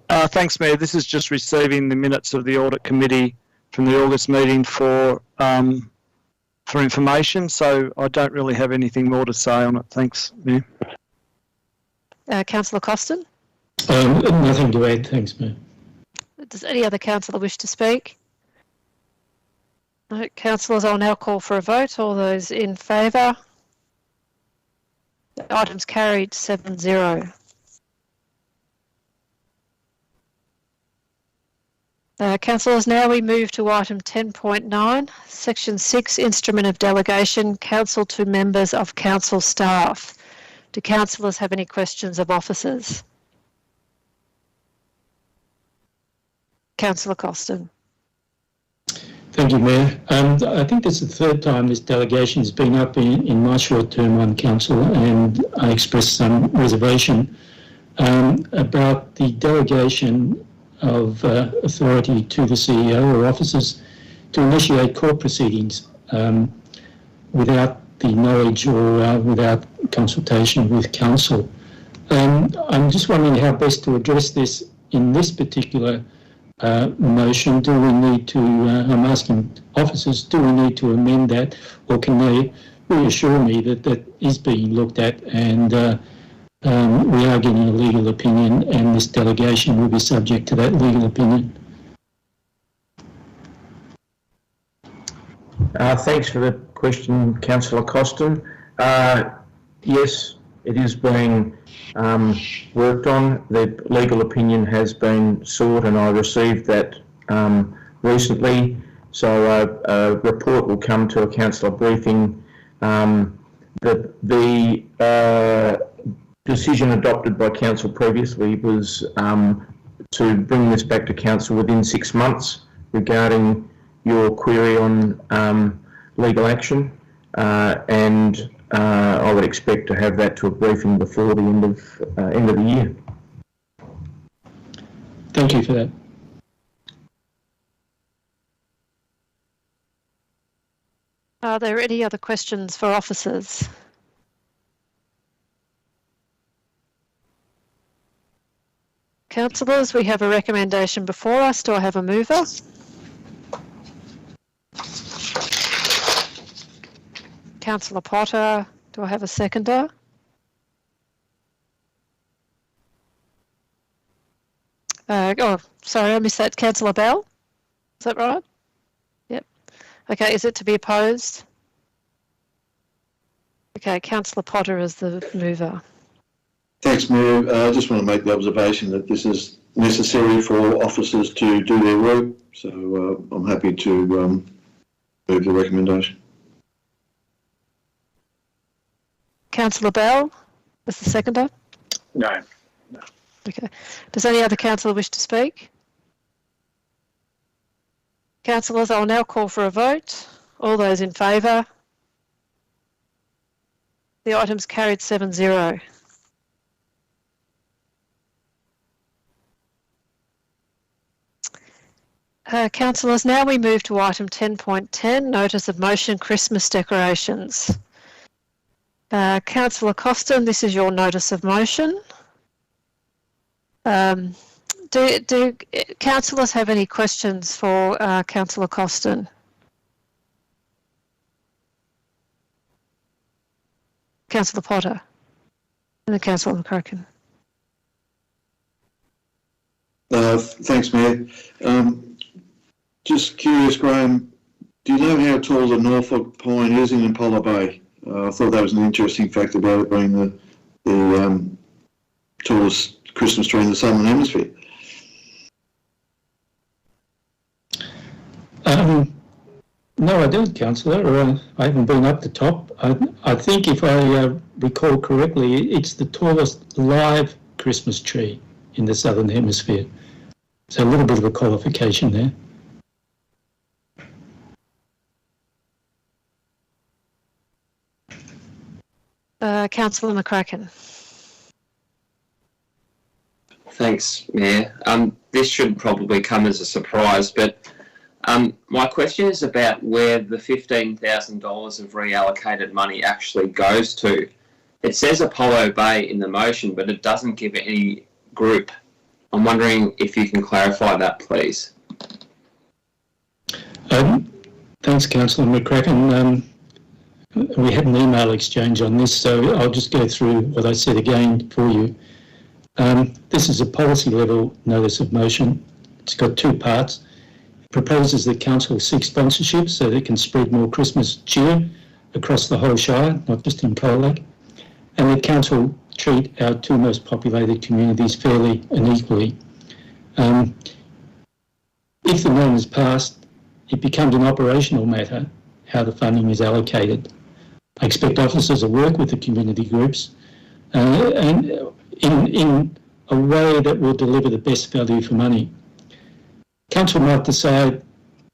Thanks, Mayor. This is just receiving the minutes of the Audit Committee from the August meeting for information, so I don't really have anything more to say on it. Thanks, Mayor. Councillor Costin? Nothing to add, thanks, Mayor. Does any other councillor wish to speak? No, councillors, I'll now call for a vote. All those in favour? The item's carried 7-0. Councillors, now we move to item 10.9, section 6, instrument of delegation, council to members of council staff. Do councillors have any questions of officers? Councillor Costin. Thank you, Mayor. I think this is the third time this delegation has been up in my short term on council, and I expressed some reservation about the delegation of authority to the CEO or officers to initiate court proceedings without the knowledge or without consultation with council. I'm just wondering how best to address this in this particular motion. Do we need to, I'm asking officers, do we need to amend that, or can they reassure me that that is being looked at and we are getting a legal opinion and this delegation will be subject to that legal opinion? Thanks for the question, Councillor Costin. Yes, it is being worked on. The legal opinion has been sought and I received that recently. So a report will come to a councillor briefing. The decision adopted by council previously was to bring this back to council within 6 months regarding your query on legal action, and I would expect to have that to a briefing before the end of the year. Thank you for that. Are there any other questions for officers? Councillors, we have a recommendation before us. Do I have a mover? Councillor Potter, do I have a seconder? Oh, sorry, I missed that. Councillor Bell, is that right? Yep. Okay, is it to be opposed? Okay, Councillor Potter is the mover. Thanks, Mayor. I just want to make the observation that this is necessary for officers to do their work, so I'm happy to move the recommendation. Councillor Bell, is the seconder? No. Okay. Does any other councillor wish to speak? Councillors, I'll now call for a vote. All those in favour? The item's carried 7-0. Councillors, now we move to item 10.10, notice of motion Christmas decorations. Councillor Costin, this is your notice of motion. Do councillors have any questions for Councillor Costin? Councillor Potter and then Councillor McCracken. Thanks, Mayor. Just curious, Graham, do you know how tall the Norfolk pine is in Polar Bay? I thought that was an interesting fact about it being the tallest Christmas tree in the Southern Hemisphere. No, I don't, Councillor. I haven't been up the top. I think if I recall correctly, it's the tallest live Christmas tree in the Southern Hemisphere. So a little bit of a qualification there. Councillor McCracken. Thanks, Mayor. This should probably come as a surprise, but my question is about where the $15,000 of reallocated money actually goes to. It says Apollo Bay in the motion, but it doesn't give any group. I'm wondering if you can clarify that, please. Thanks, Councillor McCracken. We had an email exchange on this, so I'll just go through what I said again for you. This is a policy level notice of motion. It's got two parts. It proposes that Council seek sponsorship so that it can spread more Christmas cheer across the whole Shire, not just in Colac, and that Council treat our two most populated communities fairly and equally. If the norm is passed, it becomes an operational matter how the funding is allocated. I expect officers to work with the community groups and in a way that will deliver the best value for money. Council might decide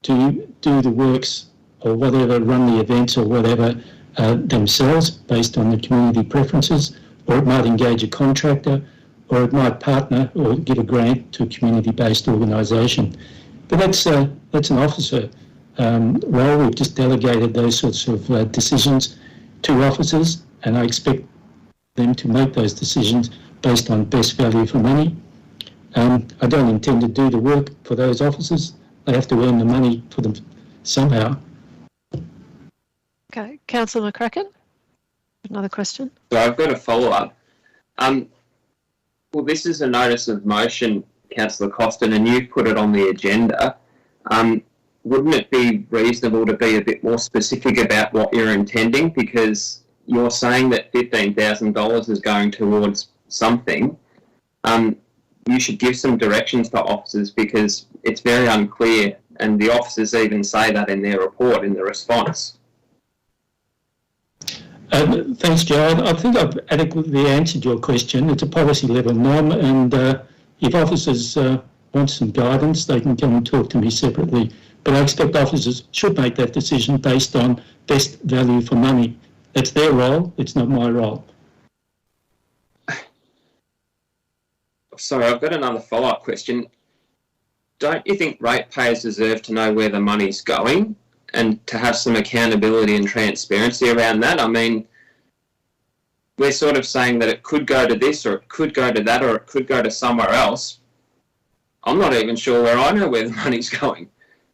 to do the works or whatever, run the events or whatever themselves based on the community preferences, or it might engage a contractor, or it might partner or give a grant to a community-based organisation. But that's an officer role. We've just delegated those sorts of decisions to officers, and I expect them to make those decisions based on best value for money. I don't intend to do the work for those officers. They have to earn the money for them somehow. Okay, Councillor McCracken, another question. So I've got a follow-up. Well, this is a notice of motion, Councillor Costin, and you've put it on the agenda. Wouldn't it be reasonable to be a bit more specific about what you're intending? Because you're saying that $15,000 is going towards something. You should give some directions to officers, because it's very unclear, and the officers even say that in their report, in the response. Thanks, Joe. I think I've adequately answered your question. It's a policy level norm, and if officers want some guidance, they can come and talk to me separately. But I expect officers should make that decision based on best value for money. That's their role, it's not my role. Sorry, I've got another follow-up question. Don't you think ratepayers deserve to know where the money's going, and to have some accountability and transparency around that? I mean, we're sort of saying that it could go to this, or it could go to that, or it could go to somewhere else. I'm not even sure where I know where the money's going.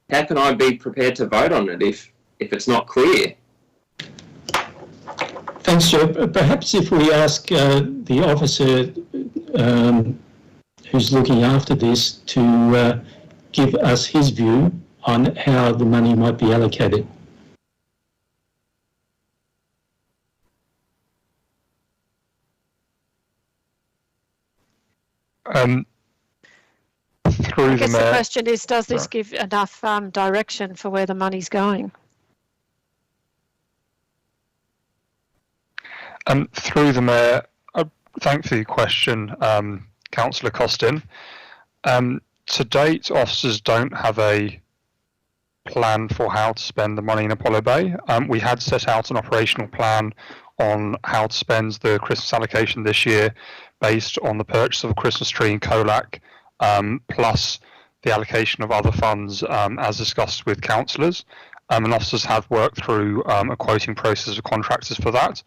How can I be prepared to vote on it if it's not clear? Thanks, Joe. Perhaps if we ask the officer who's looking after this to give us his view on how the money might be allocated. I guess the question is, does this give enough direction for where the money's going? Through the Mayor, thanks for your question, Councillor Costin. To date, officers don't have a plan for how to spend the money in Apollo Bay. We had set out an operational plan on how to spend the Christmas allocation this year based on the purchase of a Christmas tree in Colac, plus the allocation of other funds as discussed with councillors. And officers have worked through a quoting process of contractors for that.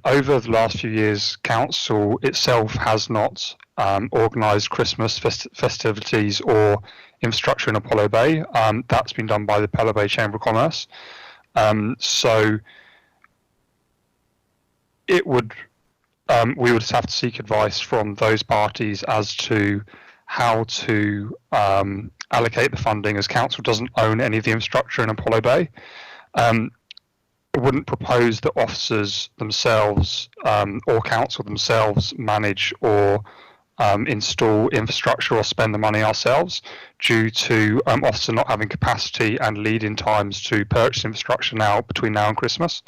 Over the last few years, Council itself has not organised Christmas festivities or infrastructure in Apollo Bay. That's been done by the Apollo Bay Chamber of Commerce. So it would, we would have to seek advice from those parties as to how to allocate the funding, as Council doesn't own any of the infrastructure in Apollo Bay. I wouldn't propose that officers themselves or Council themselves manage or install infrastructure or spend the money ourselves due to officer not having capacity and lead-in times to purchase infrastructure between now and Christmas.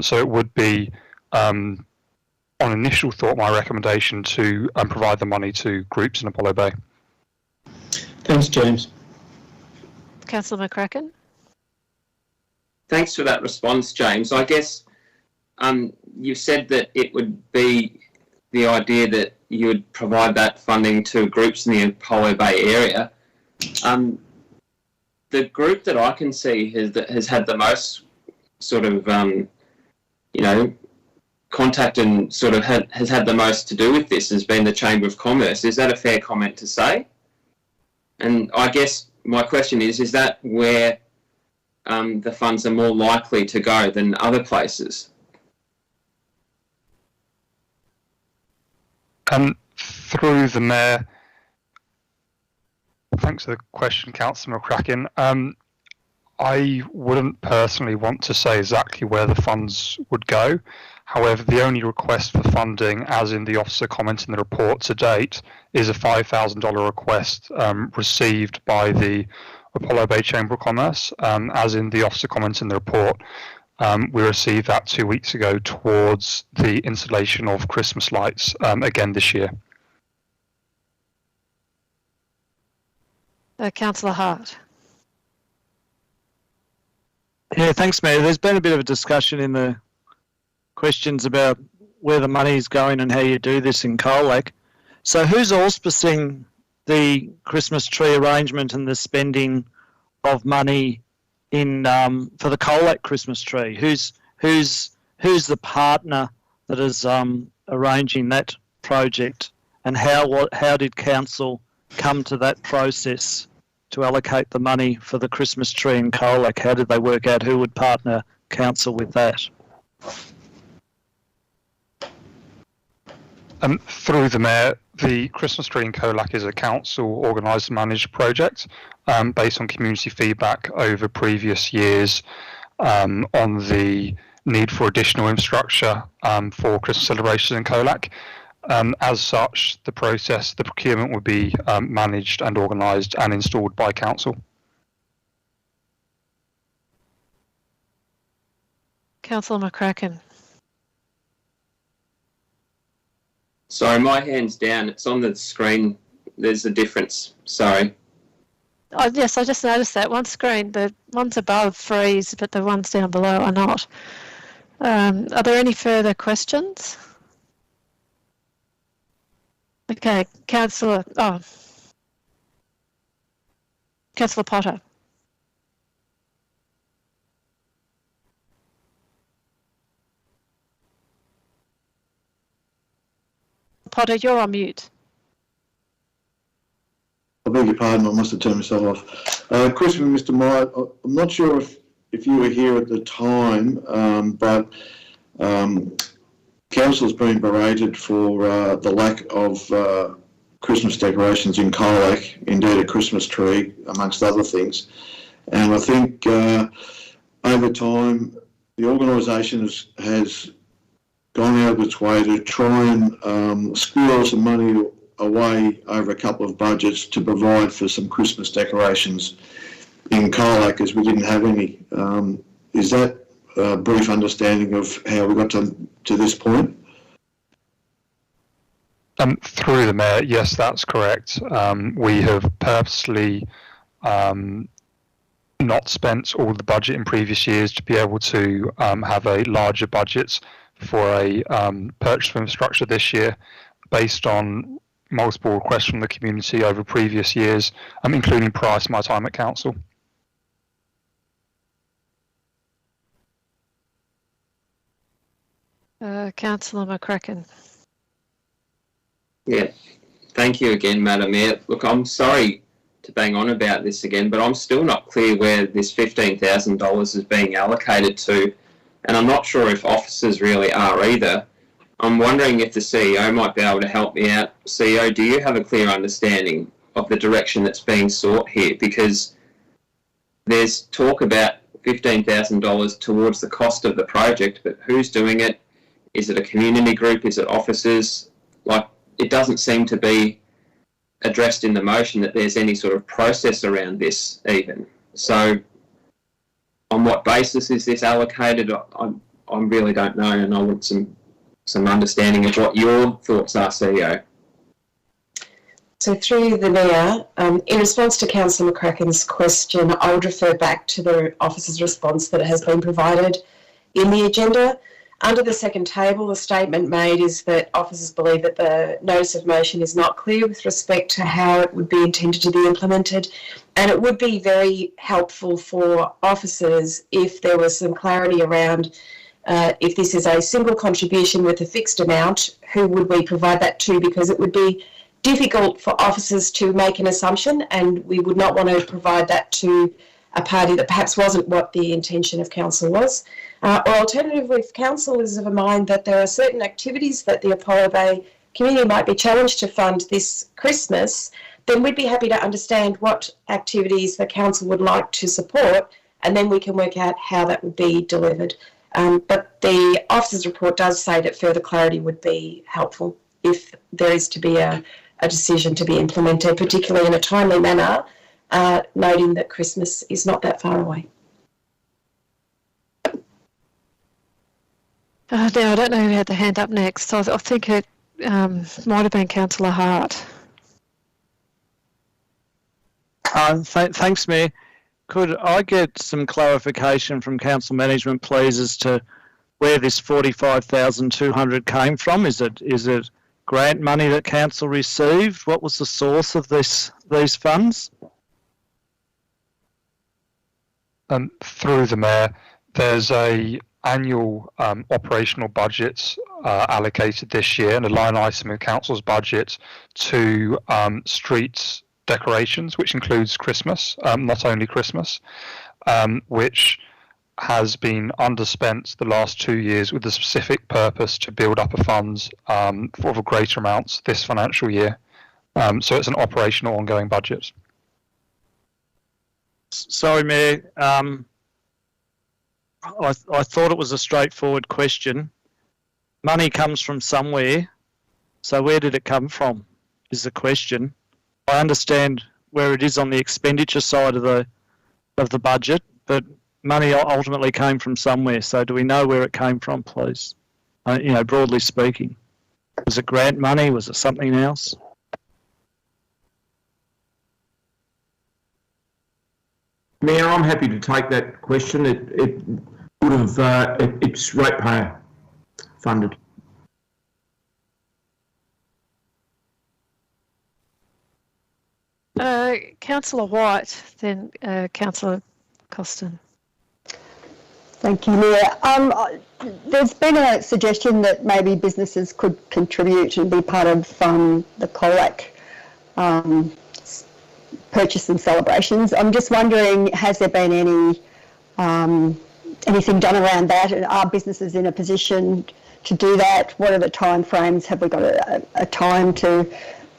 So it would be, on initial thought, my recommendation to provide the money to groups in Apollo Bay. Thanks, James. Councillor McCracken. Thanks for that response, James. I guess you said that it would be the idea that you would provide that funding to groups in the Apollo Bay area. The group that I can see has had the most sort of, contact and sort of has had the most to do with this has been the Chamber of Commerce. Is that a fair comment to say? And I guess my question is that where the funds are more likely to go than other places? Through the Mayor, thanks for the question, Councillor McCracken. I wouldn't personally want to say exactly where the funds would go. However, the only request for funding, as in the officer comment in the report to date, is a $5,000 request received by the Apollo Bay Chamber of Commerce. As in the officer comment in the report, we received that 2 weeks ago towards the installation of Christmas lights again this year. Councillor Hart. Yeah, thanks, Mayor. There's been a bit of a discussion in the questions about where the money is going and how you do this in Colac. So who's auspicing the Christmas tree arrangement and the spending of money in for the Colac Christmas tree? Who's the partner that is arranging that project, and how did council come to that process to allocate the money for the Christmas tree in Colac? How did they work out who would partner council with that? Through the Mayor, the Christmas tree in Colac is a council organised and managed project based on community feedback over previous years on the need for additional infrastructure for Christmas celebrations in Colac. As such, the procurement would be managed and organised and installed by council. Councillor McCracken. Sorry, my hand's down. It's on the screen. There's a difference. Sorry. Oh, yes, I just noticed that. One screen, the ones above freeze, but the ones down below are not. Are there any further questions? Okay, Councillor Potter. Potter, you're on mute. I beg your pardon, I must have turned myself off. Question for Mr. Myatt. I'm not sure if you were here at the time, but council's been berated for the lack of Christmas decorations in Colac, indeed a Christmas tree, amongst other things. And I think over time, the organisation has gone out of its way to try and squirrel some money away over a couple of budgets to provide for some Christmas decorations in Colac, as we didn't have any. Is that a brief understanding of how we got to this point? Through the Mayor, yes, that's correct. We have purposely not spent all the budget in previous years to be able to have a larger budget for a purchase of infrastructure this year, based on multiple requests from the community over previous years, including prior to my time at council. Councillor McCracken. Yeah, thank you again, Madam Mayor. Look, I'm sorry to bang on about this again, but I'm still not clear where this $15,000 is being allocated to, and I'm not sure if officers really are either. I'm wondering if the CEO might be able to help me out. CEO, do you have a clear understanding of the direction that's being sought here? Because there's talk about $15,000 towards the cost of the project, but who's doing it? Is it a community group? Is it officers? Like, it doesn't seem to be addressed in the motion that there's any sort of process around this even. So on what basis is this allocated? I really don't know, and I want some understanding of what your thoughts are, CEO. So through the Mayor, in response to Councillor McCracken's question, I would refer back to the officer's response that has been provided in the agenda. Under the second table, the statement made is that officers believe that the notice of motion is not clear with respect to how it would be intended to be implemented, and it would be very helpful for officers if there was some clarity around if this is a single contribution with a fixed amount, who would we provide that to, because it would be difficult for officers to make an assumption, and we would not want to provide that to a party that perhaps wasn't what the intention of council was. Or alternatively, if council is of a mind that there are certain activities that the Apollo Bay community might be challenged to fund this Christmas, then we'd be happy to understand what activities the council would like to support, and then we can work out how that would be delivered. But the officer's report does say that further clarity would be helpful if there is to be a decision to be implemented, particularly in a timely manner, noting that Christmas is not that far away. Now, I don't know who had the hand up next. I think it might have been Councillor Hart. Thanks, Mayor. Could I get some clarification from Council Management, please, as to where this 45,200 came from? Is it grant money that Council received? What was the source of these funds? Through the Mayor, there's a annual operational budget allocated this year, and a line item in Council's budget to streets decorations, which includes Christmas, not only Christmas, which has been underspent the last 2 years with the specific purpose to build up a fund for greater amounts this financial year. So it's an operational ongoing budget. Sorry, Mayor. I thought it was a straightforward question. Money comes from somewhere, so where did it come from is the question. I understand where it is on the expenditure side of the budget, but money ultimately came from somewhere. So do we know where it came from, please? Broadly speaking. Was it grant money? Was it something else? Mayor, I'm happy to take that question. It would have, it's ratepayer funded. Councillor White, then Councillor Costin. Thank you, Mayor. There's been a suggestion that maybe businesses could contribute and be part of the Colac purchase and celebrations. I'm just wondering, has there been anything done around that? And are businesses in a position to do that? What are the time frames? Have we got a time to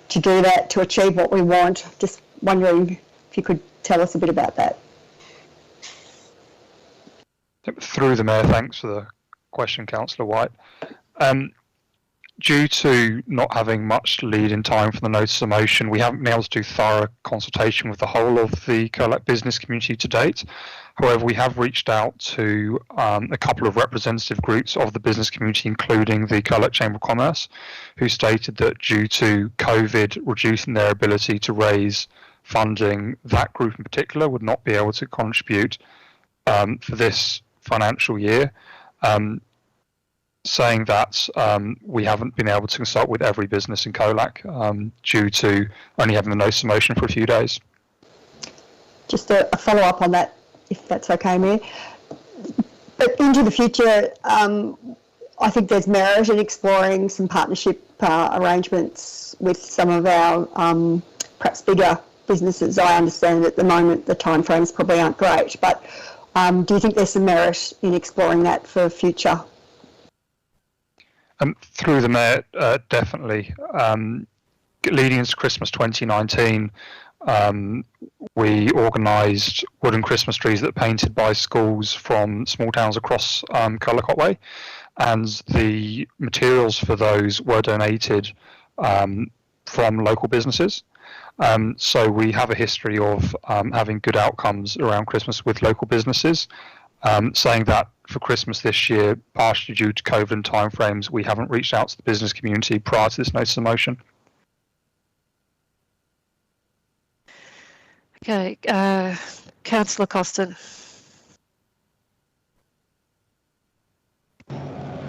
do that, to achieve what we want? Just wondering if you could tell us a bit about that. Through the Mayor, thanks for the question, Councillor White. Due to not having much lead in time for the notice of motion, we haven't been able to do thorough consultation with the whole of the Colac business community to date. However, we have reached out to a couple of representative groups of the business community, including the Colac Chamber of Commerce, who stated that due to COVID reducing their ability to raise funding, that group in particular would not be able to contribute for this financial year. Saying that we haven't been able to consult with every business in Colac due to only having the notice of motion for a few days. Just a follow-up on that, if that's okay, Mayor. But into the future, I think there's merit in exploring some partnership arrangements with some of our perhaps bigger businesses. I understand at the moment the timeframes probably aren't great, but do you think there's some merit in exploring that for future? Through the Mayor, definitely. Leading into Christmas 2019, we organised wooden Christmas trees that are painted by schools from small towns across Colac Otway, and the materials for those were donated from local businesses. So we have a history of having good outcomes around Christmas with local businesses. Saying that for Christmas this year, partially due to COVID and timeframes, we haven't reached out to the business community prior to this notice of motion. Okay, Councillor Costin.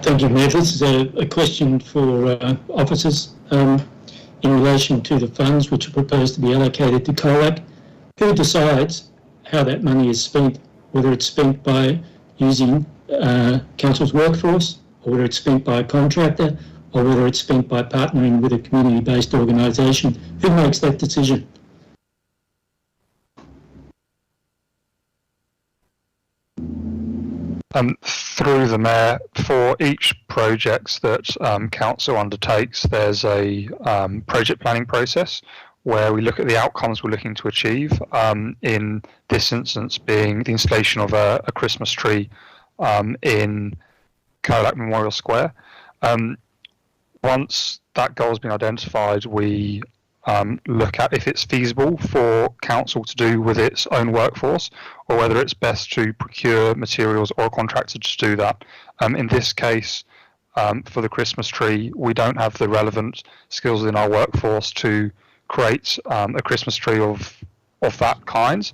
Thank you, Mayor. This is a question for officers in relation to the funds which are proposed to be allocated to Colac. Who decides how that money is spent, whether it's spent by using council's workforce, or whether it's spent by a contractor, or whether it's spent by partnering with a community-based organisation? Who makes that decision? Through the Mayor, for each project that Council undertakes, there's a project planning process where we look at the outcomes we're looking to achieve, in this instance being the installation of a Christmas tree in Colac Memorial Square. Once that goal has been identified, we look at if it's feasible for Council to do with its own workforce, or whether it's best to procure materials or a contractor to do that. In this case, for the Christmas tree, we don't have the relevant skills in our workforce to create a Christmas tree of that kind.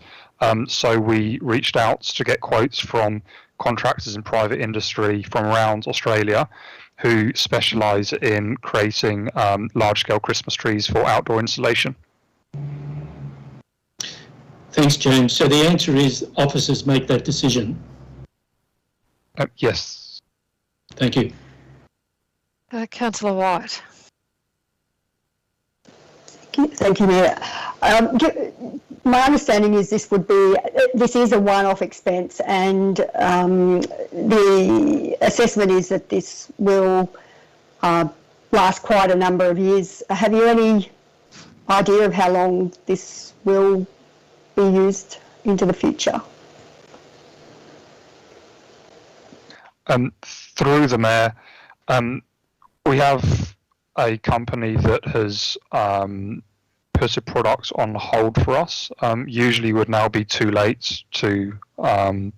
So we reached out to get quotes from contractors in private industry from around Australia who specialise in creating large-scale Christmas trees for outdoor installation. Thanks, James. So the answer is officers make that decision? Yes. Thank you. Councillor White. Thank you, Mayor. My understanding is this is a one-off expense, and the assessment is that this will last quite a number of years. Have you any idea of how long this will be used into the future? Through the Mayor, we have a company that has put a product on hold for us. Usually would now be too late to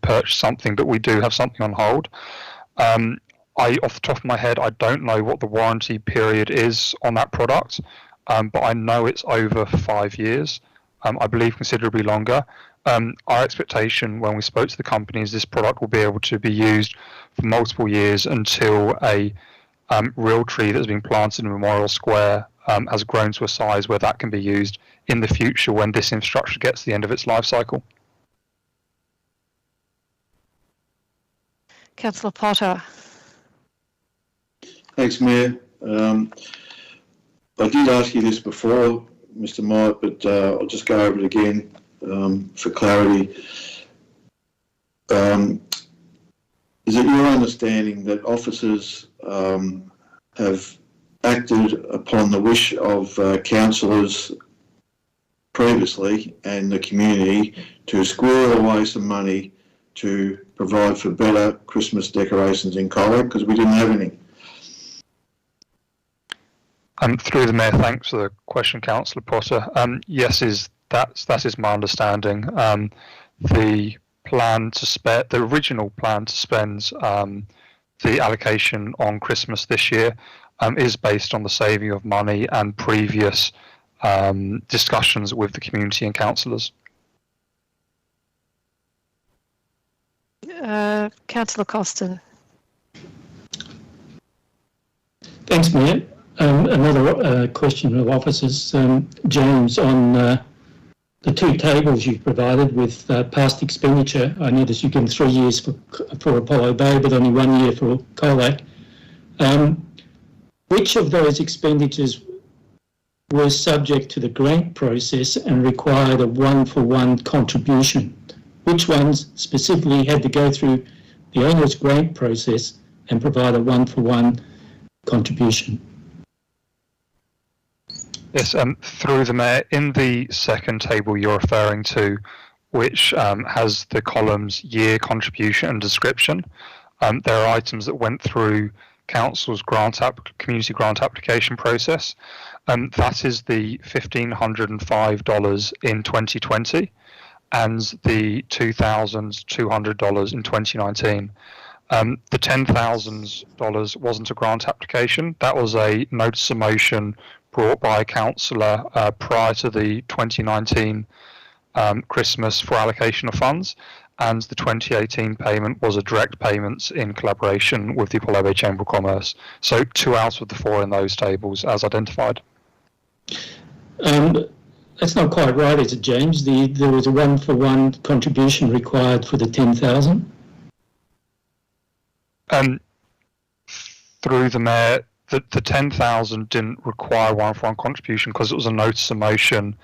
purchase something, but we do have something on hold. Off the top of my head, I don't know what the warranty period is on that product, but I know it's over 5 years. I believe considerably longer. Our expectation when we spoke to the company is this product will be able to be used for multiple years until a real tree that's been planted in Memorial Square has grown to a size where that can be used in the future when this infrastructure gets to the end of its life cycle. Councillor Potter. Thanks, Mayor. I did ask you this before, Mr. Mott, but I'll just go over it again for clarity. Is it your understanding that officers have acted upon the wish of councillors previously and the community to squirrel away some money to provide for better Christmas decorations in Kohler, because we didn't have any? Through the Mayor, thanks for the question, Councillor Potter. Yes, that is my understanding. The original plan to spend the allocation on Christmas this year is based on the saving of money and previous discussions with the community and councillors. Councillor Costin. Thanks, Mayor. Another question of officers, James, on the two tables you've provided with past expenditure. I notice you give 3 years for Apollo Bay, but only 1 year for Colac. Which of those expenditures were subject to the grant process and required a one-for-one contribution? Which ones specifically had to go through the owner's grant process and provide a one-for-one contribution? Yes, through the Mayor, in the second table you're referring to, which has the columns year, contribution and description, there are items that went through council's community grant application process. That is the $1,505 in 2020 and the $2,200 in 2019. The $10,000 wasn't a grant application. That was a notice of motion brought by a councillor prior to the 2019 Christmas for allocation of funds, and the 2018 payment was a direct payment in collaboration with the Apollo Bay Chamber of Commerce. So 2 out of the 4 in those tables as identified. That's not quite right, is it, James? There was a 1-for-1 contribution required for the 10,000. Through the Mayor, the 10,000 didn't require 1-for-1 contribution because it was a notice of motion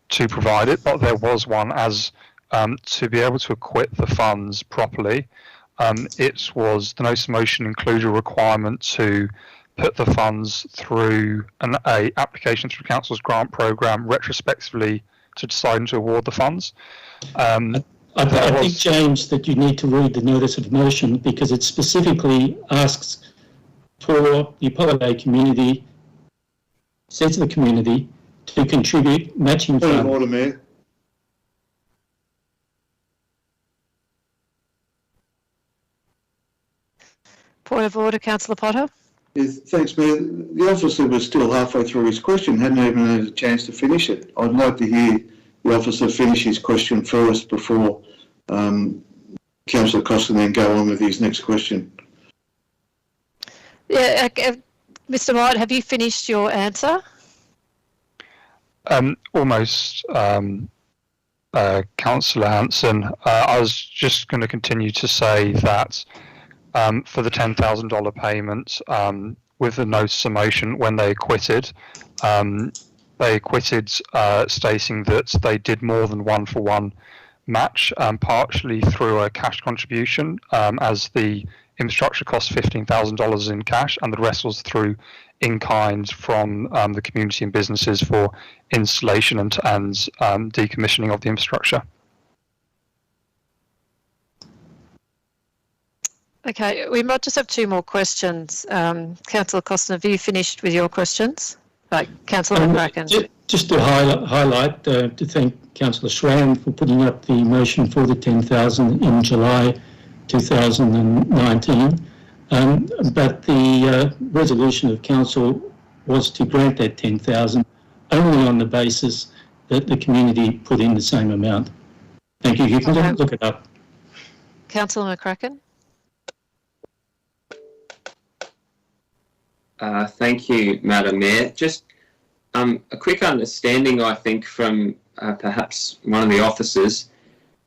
to provide it, but there was one as to be able to acquit the funds properly. It was the notice of motion included a requirement to put the funds through a application through Council's grant programme retrospectively to decide to award the funds. I think, James, that you need to read the notice of motion because it specifically asks for the Apollo Bay community, says to the community, to contribute matching funds. Point of order, Mayor. Point of order, Councillor Potter. Yes, thanks, Mayor. The officer was still halfway through his question, hadn't even had a chance to finish it. I'd like to hear the officer finish his question first before Councillor Costa then go on with his next question. Yeah, Mr. White, have you finished your answer? Almost, Councillor Hanson. I was just going to continue to say that for the $10,000 payment, with the notice of motion, when they acquitted stating that they did more than 1-for-1 match, partially through a cash contribution, as the infrastructure cost $15,000 in cash, and the rest was through in kind from the community and businesses for installation and decommissioning of the infrastructure. Okay, we might just have 2 more questions. Councillor Costin, have you finished with your questions? Right, Councillor McCracken. Just to highlight, to thank Councillor Schramm for putting up the motion for the 10,000 in July 2019. But the resolution of Council was to grant that 10,000 only on the basis that the community put in the same amount. Thank you. You can look it up. Councillor McCracken. Thank you, Madam Mayor. Just a quick understanding, I think, from perhaps one of the officers.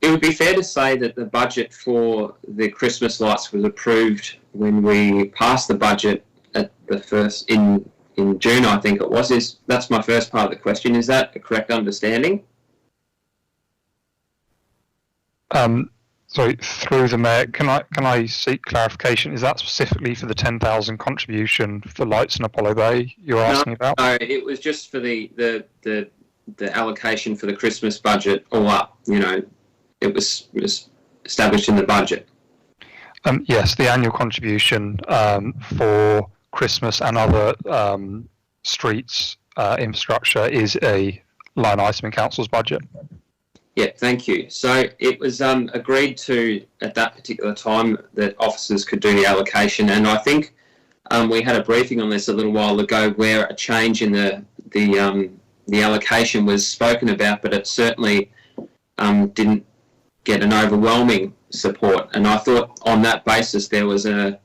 It would be fair to say that the budget for the Christmas lights was approved when we passed the budget at the first in June, I think it was. That's my first part of the question. Is that a correct understanding? Sorry, through the Mayor, can I seek clarification? Is that specifically for the 10,000 contribution for lights in Apollo Bay you're asking about? No, it was just for the allocation for the Christmas budget all up. You know, it was established in the budget. Yes, the annual contribution for Christmas and other streets infrastructure is a line item in Council's budget. Yeah, thank you. So it was agreed to at that particular time that officers could do the allocation, and I think we had a briefing on this a little while ago where a change in the allocation was spoken about, but it certainly didn't get an overwhelming support. And I thought on that basis there was a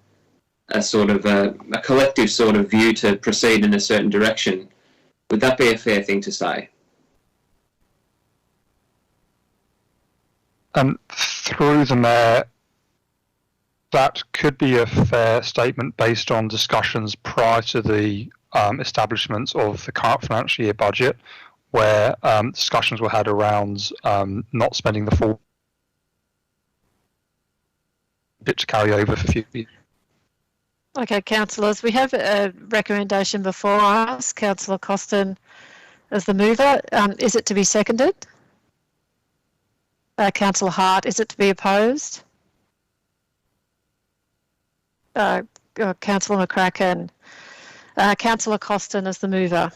sort of a collective sort of view to proceed in a certain direction. Would that be a fair thing to say? Through the Mayor, that could be a fair statement based on discussions prior to the establishment of the current financial year budget, where discussions were had around not spending the full bit to carry over for future. Okay, councillors, we have a recommendation before us. Councillor Costin as the mover. Is it to be seconded? Councillor Hart, is it to be opposed? Councillor McCracken. Councillor Costin as the mover.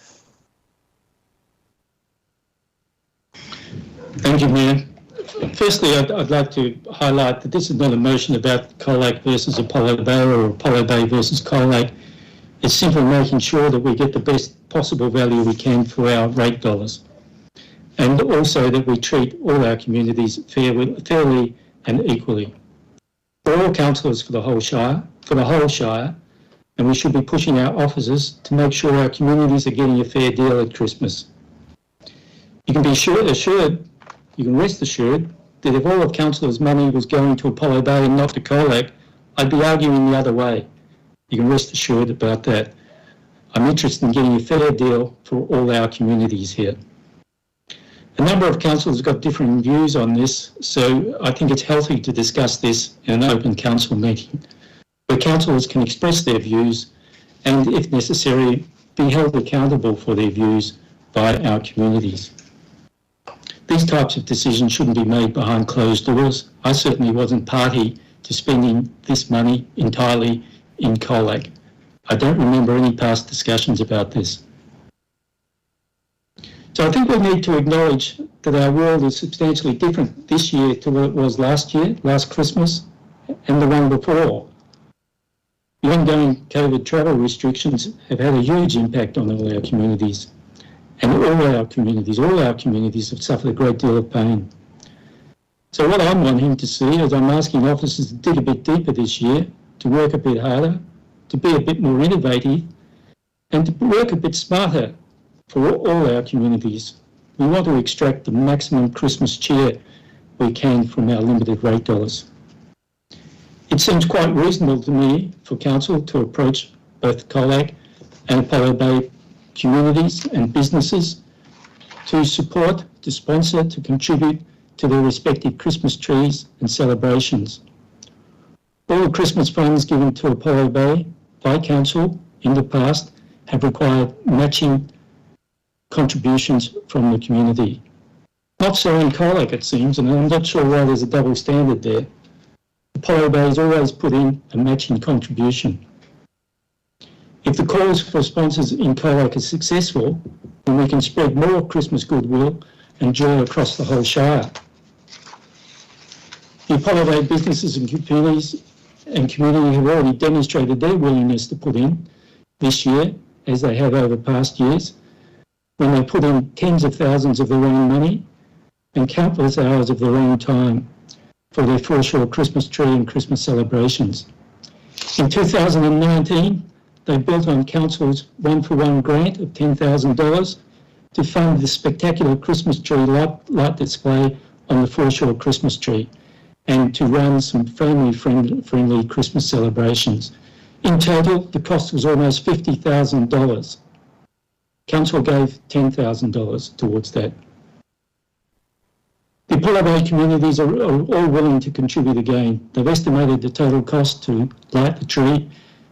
Thank you, Mayor. Firstly, I'd like to highlight that this is not a motion about Colac versus Apollo Bay or Apollo Bay versus Colac. It's simply making sure that we get the best possible value we can for our rate dollars, and also that we treat all our communities fairly and equally. We're all councillors for the whole Shire, and we should be pushing our officers to make sure our communities are getting a fair deal at Christmas. You can rest assured that if all of councillors' money was going to Apollo Bay and not to Colac, I'd be arguing the other way. You can rest assured about that. I'm interested in getting a fair deal for all our communities here. A number of councillors have got different views on this, so I think it's healthy to discuss this in an open council meeting, where councillors can express their views and, if necessary, be held accountable for their views by our communities. These types of decisions shouldn't be made behind closed doors. I certainly wasn't party to spending this money entirely in Colac. I don't remember any past discussions about this. So I think we need to acknowledge that our world is substantially different this year to what it was last year, last Christmas, and the one before. The ongoing COVID travel restrictions have had a huge impact on all our communities. And all our communities have suffered a great deal of pain. So what I'm wanting to see is I'm asking officers to dig a bit deeper this year, to work a bit harder, to be a bit more innovative, and to work a bit smarter for all our communities. We want to extract the maximum Christmas cheer we can from our limited rate dollars. It seems quite reasonable to me for Council to approach both Colac and Apollo Bay communities and businesses to support, to sponsor, to contribute to their respective Christmas trees and celebrations. All the Christmas funds given to Apollo Bay by Council in the past have required matching contributions from the community. Not so in Colac, it seems, and I'm not sure why there's a double standard there. Apollo Bay has always put in a matching contribution. If the calls for sponsors in Colac are successful, then we can spread more Christmas goodwill and joy across the whole Shire. The Apollo Bay businesses and community have already demonstrated their willingness to put in this year, as they have over past years, when they put in tens of thousands of their own money and countless hours of their own time for their foreshore Christmas tree and Christmas celebrations. In 2019, they built on Council's one-for-one grant of $10,000 to fund the spectacular Christmas tree light display on the foreshore Christmas tree and to run some family-friendly Christmas celebrations. In total, the cost was almost $50,000. Council gave $10,000 towards that. The Apollo Bay communities are all willing to contribute again. They've estimated the total cost to light the tree,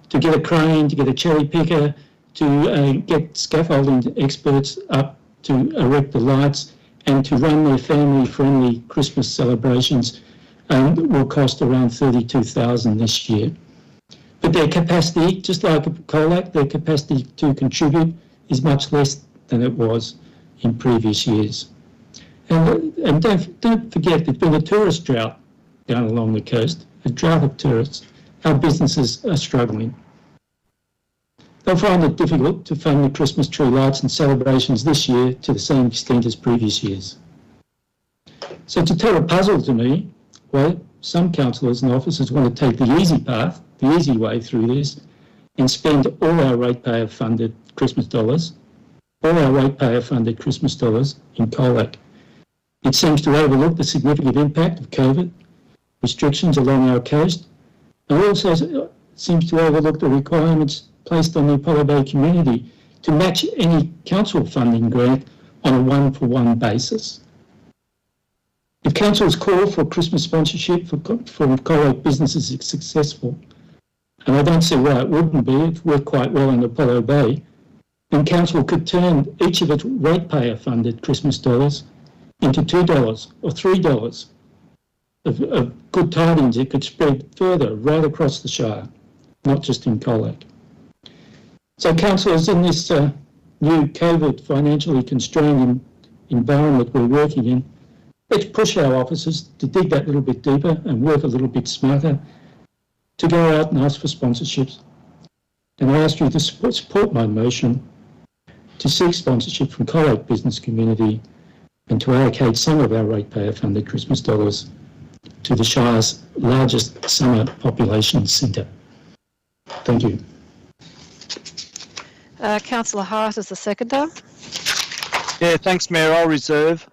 to get a crane, to get a cherry picker, to get scaffolding experts up to erect the lights, and to run their family-friendly Christmas celebrations will cost around $32,000 this year. But their capacity, just like Colac, their capacity to contribute is much less than it was in previous years. And don't forget, there's been a tourist drought down along the coast, a drought of tourists. Our businesses are struggling. They'll find it difficult to fund the Christmas tree lights and celebrations this year to the same extent as previous years. So to tell a puzzle to me, well, some councillors and officers want to take the easy path, the easy way through this, and spend all our ratepayer funded Christmas dollars, in Colac. It seems to overlook the significant impact of COVID restrictions along our coast, and also seems to overlook the requirements placed on the Apollo Bay community to match any council funding grant on a one-for-one basis. If council's call for Christmas sponsorship for Colac businesses is successful, and I don't see why it wouldn't be, it worked quite well in Apollo Bay, then council could turn each of its ratepayer funded Christmas dollars into $2 or $3 of good tidings it could spread further right across the Shire. not just in Colac. So, councillors, in this new COVID financially constrained environment we're working in, let's push our officers to dig that little bit deeper and work a little bit smarter, to go out and ask for sponsorships. And I ask you to support my motion to seek sponsorship from Colac business community and to allocate some of our ratepayer funded Christmas dollars to the Shire's largest summer population centre. Thank you. Councillor Hart is the seconder. Yeah, thanks, Mayor. I'll reserve.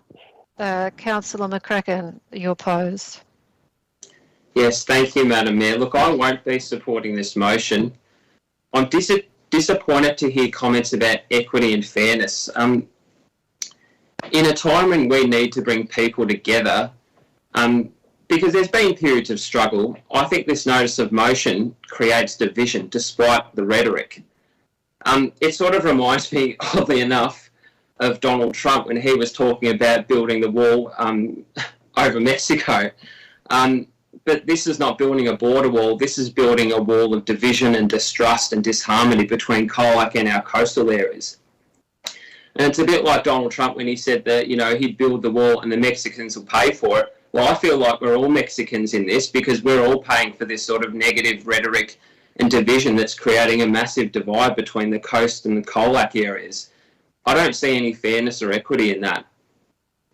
Councillor McCracken, you oppose. Yes, thank you, Madam Mayor. Look, I won't be supporting this motion. I'm disappointed to hear comments about equity and fairness. In a time when we need to bring people together, because there's been periods of struggle, I think this notice of motion creates division despite the rhetoric. It sort of reminds me, oddly enough, of Donald Trump when he was talking about building the wall over Mexico. But this is not building a border wall, this is building a wall of division and distrust and disharmony between Colac and our coastal areas. And it's a bit like Donald Trump when he said that, you know, he'd build the wall and the Mexicans will pay for it. Well, I feel like we're all Mexicans in this because we're all paying for this sort of negative rhetoric and division that's creating a massive divide between the coast and the Colac areas. I don't see any fairness or equity in that.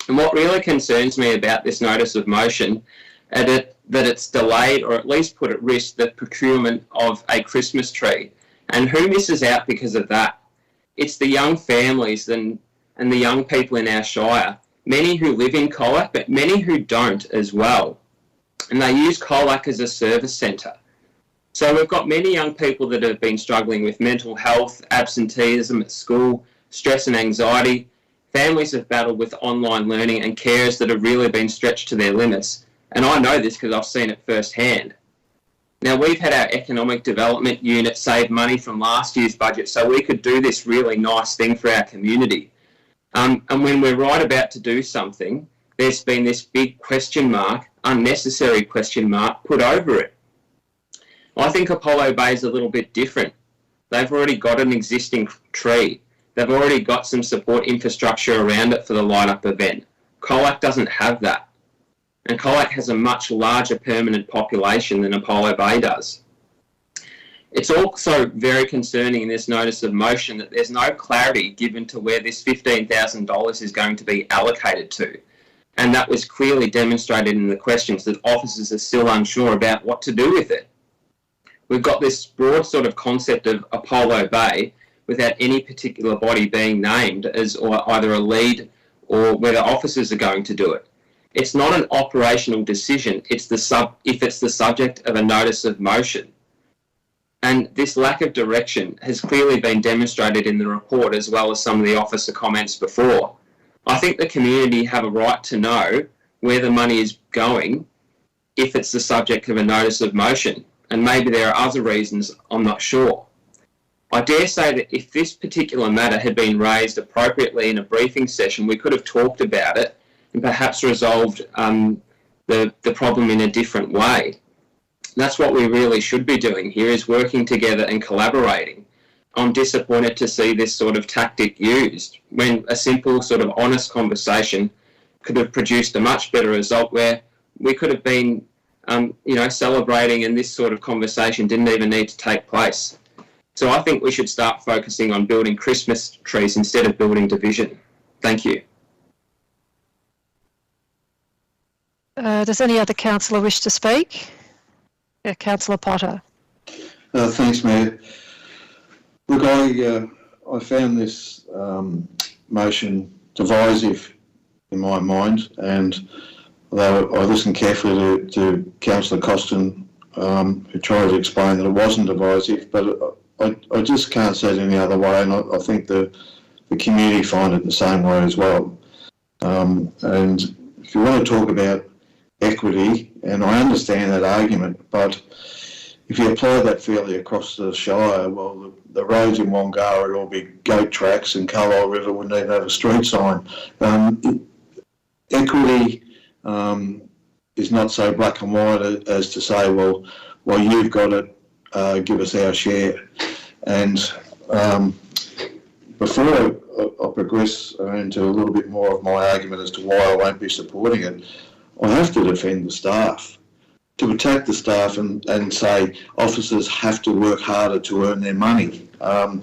And what really concerns me about this notice of motion is that it's delayed or at least put at risk the procurement of a Christmas tree. And who misses out because of that? It's the young families and the young people in our Shire, many who live in Colac, but many who don't as well. And they use Colac as a service centre. So we've got many young people that have been struggling with mental health, absenteeism at school, stress and anxiety. Families have battled with online learning and carers that have really been stretched to their limits. And I know this because I've seen it firsthand. Now, we've had our economic development unit save money from last year's budget so we could do this really nice thing for our community. And when we're right about to do something, there's been this big question mark, unnecessary question mark, put over it. I think Apollo Bay is a little bit different. They've already got an existing tree. They've already got some support infrastructure around it for the light-up event. Colac doesn't have that. And Colac has a much larger permanent population than Apollo Bay does. It's also very concerning in this notice of motion that there's no clarity given to where this $15,000 is going to be allocated to. And that was clearly demonstrated in the questions that officers are still unsure about what to do with it. We've got this broad sort of concept of Apollo Bay without any particular body being named as or either a lead or whether officers are going to do it. It's not an operational decision, if it's the subject of a notice of motion. And this lack of direction has clearly been demonstrated in the report as well as some of the officer comments before. I think the community have a right to know where the money is going if it's the subject of a notice of motion. And maybe there are other reasons, I'm not sure. I dare say that if this particular matter had been raised appropriately in a briefing session, we could have talked about it and perhaps resolved the problem in a different way. That's what we really should be doing here, is working together and collaborating. I'm disappointed to see this sort of tactic used when a simple sort of honest conversation could have produced a much better result where we could have been celebrating and this sort of conversation didn't even need to take place. So I think we should start focusing on building Christmas trees instead of building division. Thank you. Does any other councillor wish to speak? Councillor Potter. Thanks, Mayor. Look, I found this motion divisive in my mind, and although I listened carefully to Councillor Costin, who tried to explain that it wasn't divisive, but I just can't say it any other way, and I think the community find it the same way as well. And if you want to talk about equity, and I understand that argument, but if you apply that fairly across the Shire, well, the roads in Wongara would all be goat tracks and Kohler River wouldn't even have a street sign. Equity is not so black and white as to say, well, you've got it give us our share. And before I progress into a little bit more of my argument as to why I won't be supporting it, I have to defend the staff. To attack the staff and say officers have to work harder to earn their money. I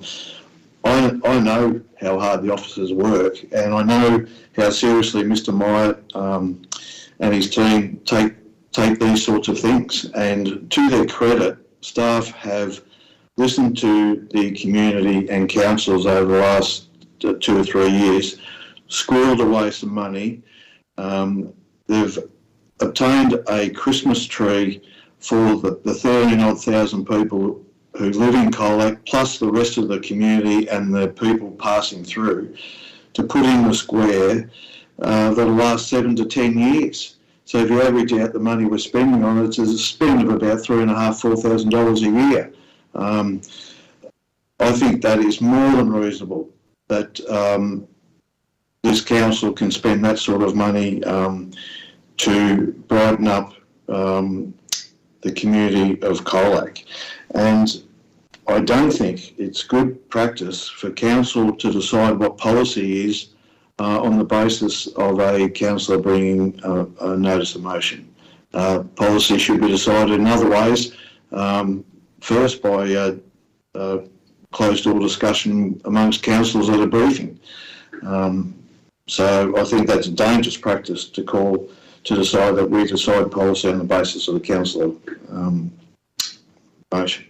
know how hard the officers work, and I know how seriously Mr. Myatt and his team take these sorts of things. And to their credit, staff have listened to the community and councils over the last 2 or 3 years, squirreled away some money. They've obtained a Christmas tree for the 13,000 people who live in Colac, plus the rest of the community and the people passing through, to put in the square that'll last 7 to 10 years. So if you average out the money we're spending on it, it's a spend of about $3,500 to $4,000 a year. I think that is more than reasonable that this council can spend that sort of money to brighten up the community of Colac. And I don't think it's good practice for council to decide what policy is on the basis of a councillor bringing a notice of motion. Policy should be decided in other ways, first by closed-door discussion amongst councillors at a briefing. So I think that's a dangerous practice to decide that we decide policy on the basis of the councillor motion.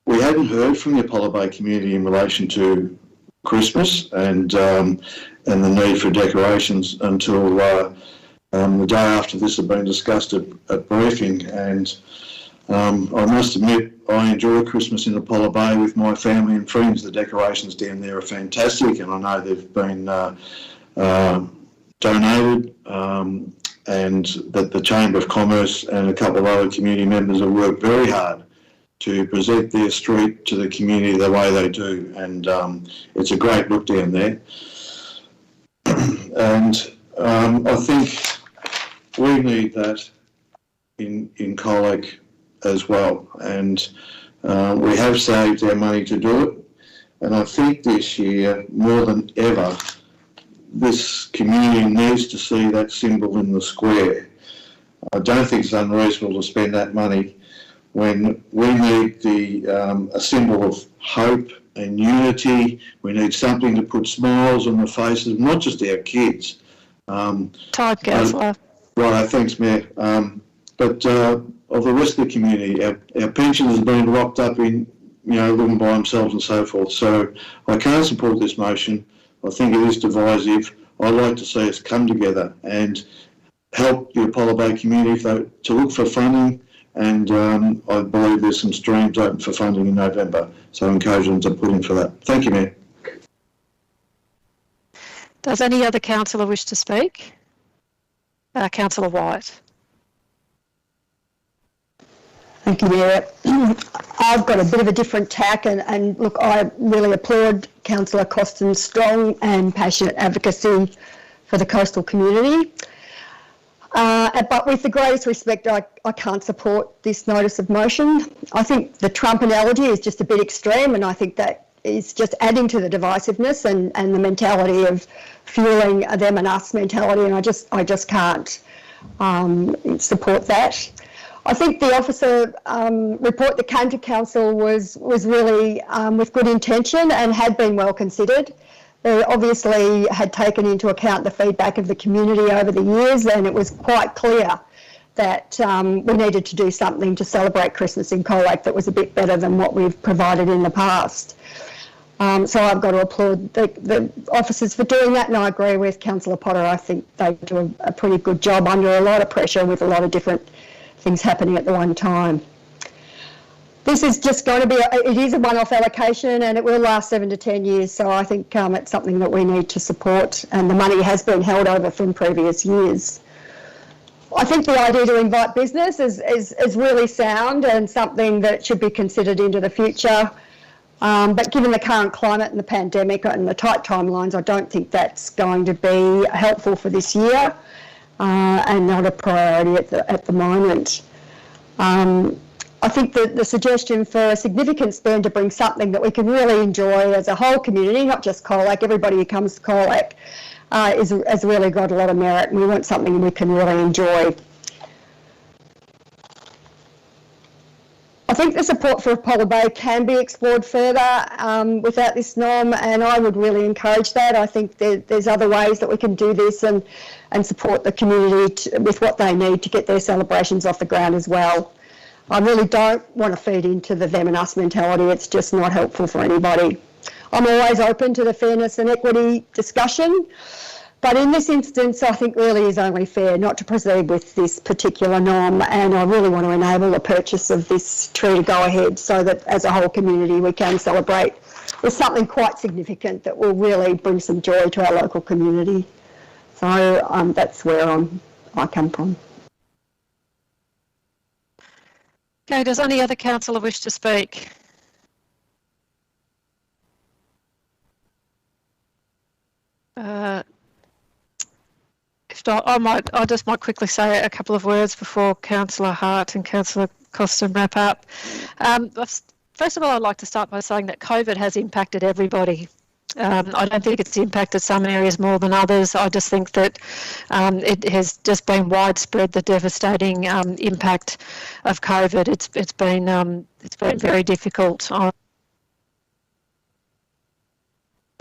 We hadn't heard from the Apollo Bay community in relation to Christmas and the need for decorations until the day after this had been discussed at briefing. And I must admit, I enjoy Christmas in Apollo Bay with my family and friends. The decorations down there are fantastic, and I know they've been donated, and that the Chamber of Commerce and a couple of other community members have worked very hard to present their street to the community the way they do, and it's a great look down there. And I think we need that in Colac as well, and we have saved our money to do it, and I think this year more than ever this community needs to see that symbol in the square. I don't think it's unreasonable to spend that money when we need a symbol of hope and unity. We need something to put smiles on the faces of not just our kids. Time, Councillor. Right, thanks, Mayor. But of the rest of the community, our pensioners have been locked up in, living by themselves and so forth. So I can't support this motion. I think it is divisive. I'd like to see us come together and help the Apollo Bay community to look for funding, and I believe there's some streams open for funding in November, so I encourage them to put in for that. Thank you, Mayor. Does any other councillor wish to speak? Councillor White. Thank you, Mayor. I've got a bit of a different tack, and look, I really applaud Councillor Costin's strong and passionate advocacy for the coastal community. But with the greatest respect, I can't support this notice of motion. I think the Trump analogy is just a bit extreme, and I think that is just adding to the divisiveness and the mentality of fueling a them and us mentality, and I just can't support that. I think the officer report that came to council was really with good intention and had been well considered. They obviously had taken into account the feedback of the community over the years, and it was quite clear that we needed to do something to celebrate Christmas in Colac that was a bit better than what we've provided in the past. So I've got to applaud the officers for doing that, and I agree with Councillor Potter. I think they do a pretty good job under a lot of pressure with a lot of different things happening at the one time. This is just going to be, it is a one-off allocation, and it will last 7 to 10 years, so I think it's something that we need to support, and the money has been held over from previous years. I think the idea to invite business is really sound and something that should be considered into the future, but given the current climate and the pandemic and the tight timelines, I don't think that's going to be helpful for this year and not a priority at the moment. I think that the suggestion for a significant spend to bring something that we can really enjoy as a whole community, not just Colac, everybody who comes to Colac, has really got a lot of merit, and we want something we can really enjoy. I think the support for Apollo Bay can be explored further without this norm, and I would really encourage that. I think there's other ways that we can do this and support the community with what they need to get their celebrations off the ground as well. I really don't want to feed into the them and us mentality. It's just not helpful for anybody. I'm always open to the fairness and equity discussion, but in this instance, I think really is only fair not to proceed with this particular norm, and I really want to enable the purchase of this tree to go ahead so that as a whole community we can celebrate with something quite significant that will really bring some joy to our local community. So that's where I come from. Okay, does any other councillor wish to speak? If not, I just might quickly say a couple of words before Councillor Hart and Councillor Costin wrap up. First of all, I'd like to start by saying that COVID has impacted everybody. I don't think it's impacted some areas more than others. I just think that it has just been widespread, the devastating impact of COVID. It's been very difficult. I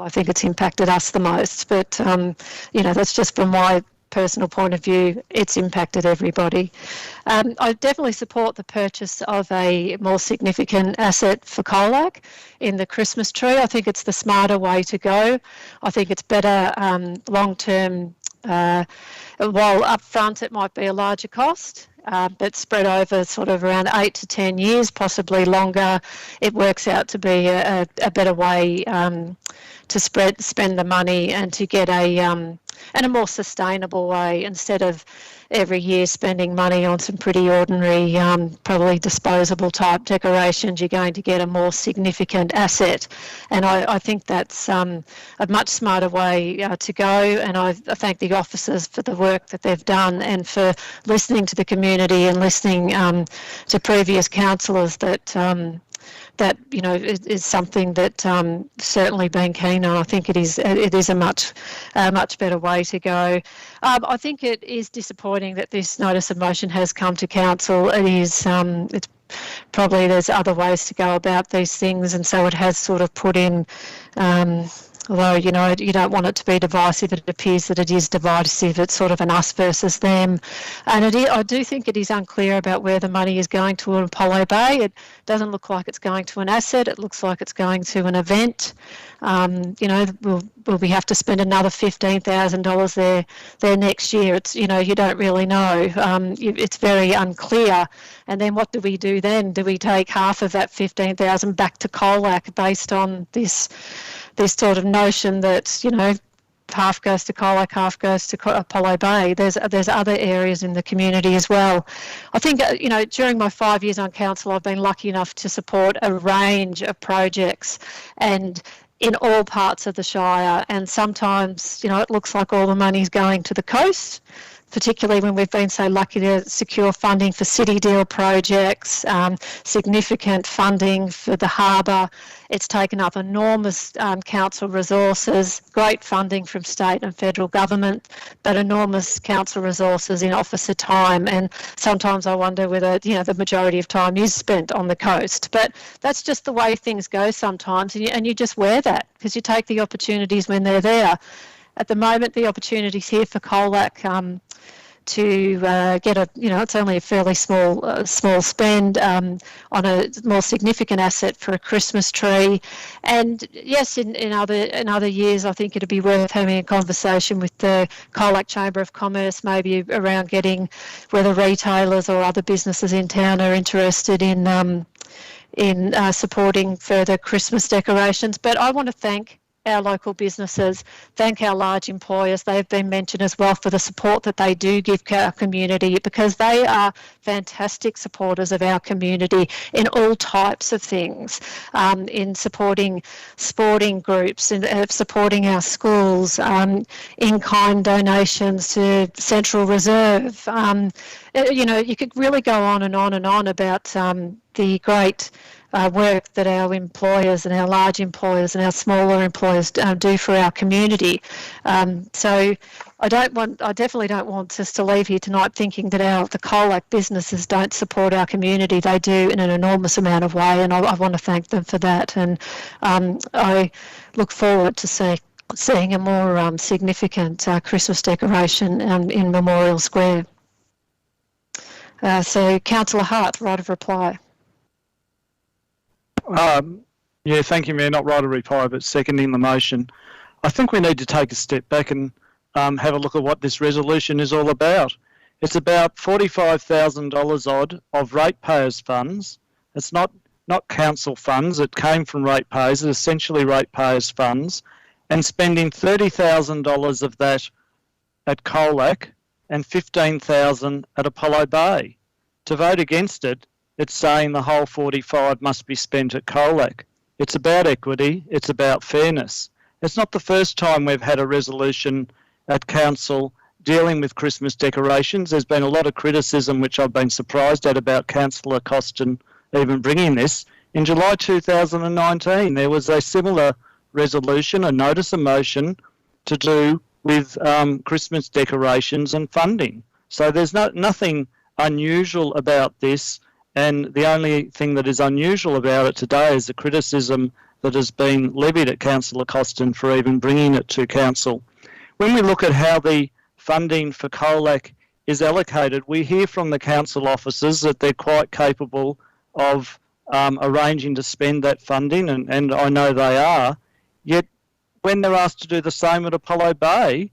think it's impacted us the most, but you know, that's just from my personal point of view. It's impacted everybody. I definitely support the purchase of a more significant asset for Colac in the Christmas tree. I think it's the smarter way to go. I think it's better long-term. While up front it might be a larger cost, but spread over sort of around 8 to 10 years, possibly longer, it works out to be a better way to spend the money and to get and a more sustainable way, instead of every year spending money on some pretty ordinary, probably disposable type decorations. You're going to get a more significant asset, and I think that's a much smarter way to go, and I thank the officers for the work that they've done and for listening to the community and listening to previous councillors that you know is something that certainly been keen on. I think it is a much better way to go. I think it is disappointing that this notice of motion has come to council. It is it's probably there's other ways to go about these things, and so it has sort of put in. Although, you know, you don't want it to be divisive, it appears that it is divisive. It's sort of an us versus them. And I do think it is unclear about where the money is going to Apollo Bay. It doesn't look like it's going to an asset. It looks like it's going to an event. You know, will we have to spend another $15,000 there next year? It's, you know, you don't really know. It's very unclear. And then what do we do then? Do we take half of that $15,000 back to Colac based on this sort of notion that, you know, half goes to Colac, half goes to Apollo Bay? There's other areas in the community as well. I think, you know, during my 5 years on council, I've been lucky enough to support a range of projects and in all parts of the Shire. And sometimes, you know, it looks like all the money's going to the coast, particularly when we've been so lucky to secure funding for city deal projects, significant funding for the harbour. It's taken up enormous council resources, great funding from state and federal government, but enormous council resources in officer time. And sometimes I wonder whether, you know, the majority of time is spent on the coast. But that's just the way things go sometimes, and you just wear that because you take the opportunities when they're there. At the moment, the opportunity's here for Colac to get a, you know, it's only a fairly small spend on a more significant asset for a Christmas tree. And yes, in other years, I think it'd be worth having a conversation with the Colac Chamber of Commerce, maybe around getting whether retailers or other businesses in town are interested in supporting further Christmas decorations. But I want to thank our local businesses, thank our large employers. They've been mentioned as well for the support that they do give our community, because they are fantastic supporters of our community in all types of things, in supporting sporting groups, in supporting our schools, in-kind donations to Central Reserve. You could really go on and on and on about the great work that our employers and our large employers and our smaller employers do for our community. So I definitely don't want us to leave here tonight thinking that the Colac businesses don't support our community. They do in an enormous amount of way, and I want to thank them for that. And I look forward to seeing a more significant Christmas decoration in Memorial Square. So Councillor Hart, right of reply. Yeah, thank you, Mayor. Not right of reply, but seconding the motion. I think we need to take a step back and have a look at what this resolution is all about. It's about $45,000 odd of ratepayers' funds. It's not council funds. It came from ratepayers. It's essentially ratepayers' funds, and spending $30,000 of that at Colac and $15,000 at Apollo Bay. To vote against it, it's saying the whole 45 must be spent at Colac. It's about equity. It's about fairness. It's not the first time we've had a resolution at council dealing with Christmas decorations. There's been a lot of criticism, which I've been surprised at, about Councillor Costin even bringing this. In July 2019, there was a similar resolution, a notice of motion to do with Christmas decorations and funding. So there's nothing unusual about this. And the only thing that is unusual about it today is the criticism that has been levied at Councillor Costin for even bringing it to council. When we look at how the funding for Colac is allocated, we hear from the council officers that they're quite capable of arranging to spend that funding, and I know they are. Yet when they're asked to do the same at Apollo Bay,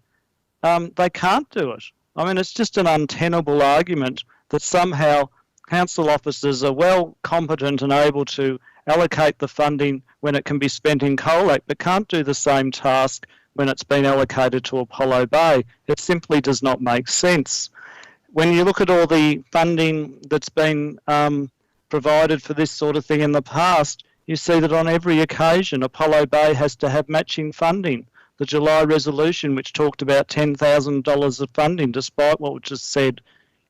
they can't do it. I mean, it's just an untenable argument that somehow council officers are well competent and able to allocate the funding when it can be spent in Colac, but can't do the same task when it's been allocated to Apollo Bay. It simply does not make sense. When you look at all the funding that's been provided for this sort of thing in the past, you see that on every occasion Apollo Bay has to have matching funding. The July resolution, which talked about $10,000 of funding, despite what was just said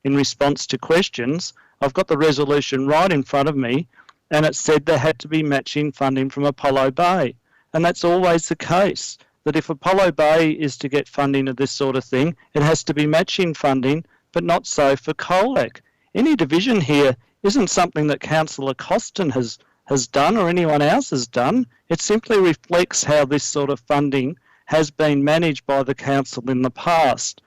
in response to questions, I've got the resolution right in front of me, and it said there had to be matching funding from Apollo Bay. And that's always the case, that if Apollo Bay is to get funding of this sort of thing, it has to be matching funding, but not so for Colac. Any division here isn't something that Councillor Costin has done or anyone else has done. It simply reflects how this sort of funding has been managed by the council in the past.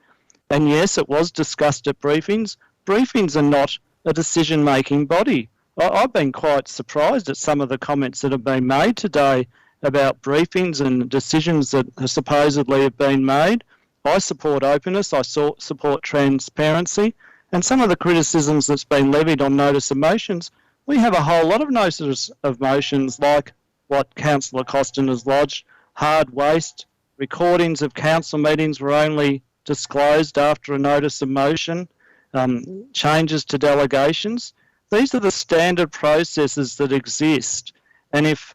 And yes, it was discussed at briefings. Briefings are not a decision-making body. I've been quite surprised at some of the comments that have been made today about briefings and decisions that supposedly have been made. I support openness, I support transparency, and some of the criticisms that's been levied on notice of motions, we have a whole lot of notice of motions like what Councillor Costin has lodged, hard waste, recordings of council meetings were only disclosed after a notice of motion, changes to delegations. These are the standard processes that exist. And if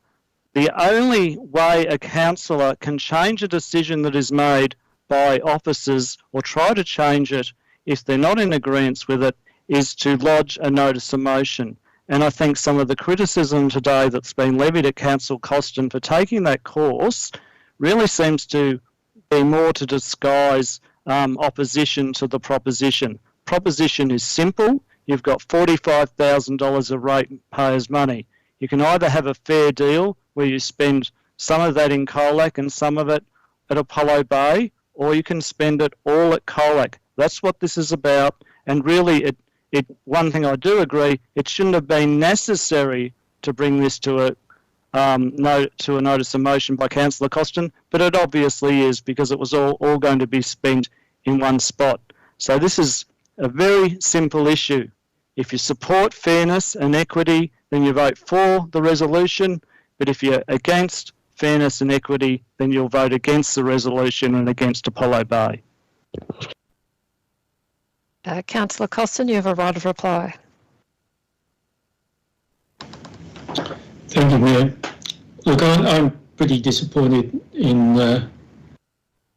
the only way a councillor can change a decision that is made by officers or try to change it if they're not in agreement with it is to lodge a notice of motion. And I think some of the criticism today that's been levied at Councillor Costin for taking that course really seems to be more to disguise opposition to the proposition. Proposition is simple. You've got $45,000 of ratepayers' money. You can either have a fair deal where you spend some of that in Colac and some of it at Apollo Bay, or you can spend it all at Colac. That's what this is about. And really, one thing I do agree, it shouldn't have been necessary to bring this to a notice of motion by Councillor Costin, but it obviously is, because it was all going to be spent in one spot. So this is a very simple issue. If you support fairness and equity, then you vote for the resolution, but if you're against fairness and equity, then you'll vote against the resolution and against Apollo Bay. Councillor Costin, you have a right of reply. Thank you, Mayor. Look, I'm pretty disappointed in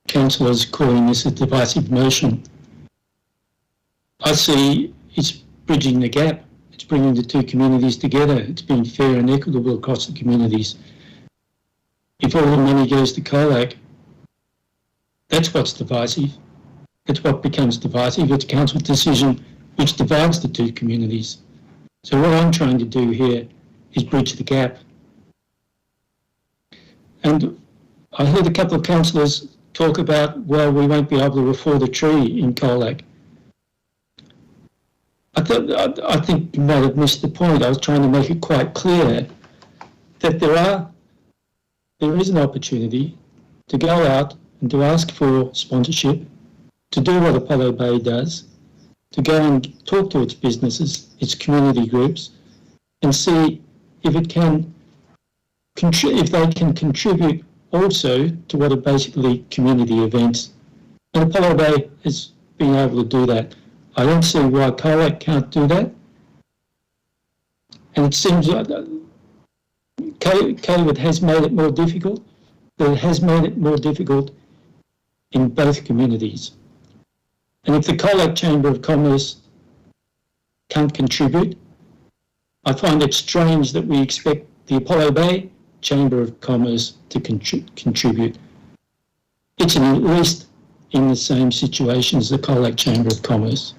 councillors calling this a divisive motion. I see it's bridging the gap. It's bringing the two communities together. It's being fair and equitable across the communities. If all the money goes to Colac, that's what's divisive. That's what becomes divisive. It's council decision which divides the two communities. So what I'm trying to do here is bridge the gap. And I heard a couple of councillors talk about, well, we won't be able to afford a tree in Colac. I think you might have missed the point. I was trying to make it quite clear that there is an opportunity to go out and to ask for sponsorship, to do what Apollo Bay does, to go and talk to its businesses, its community groups, and see if it can if they can contribute also to what are basically community events. And Apollo Bay has been able to do that. I don't see why Colac can't do that. And it seems like COVID has made it more difficult, but it has made it more difficult in both communities. And if the Colac Chamber of Commerce can't contribute, I find it strange that we expect the Apollo Bay Chamber of Commerce to contribute. It's at least in the same situation as the Colac Chamber of Commerce.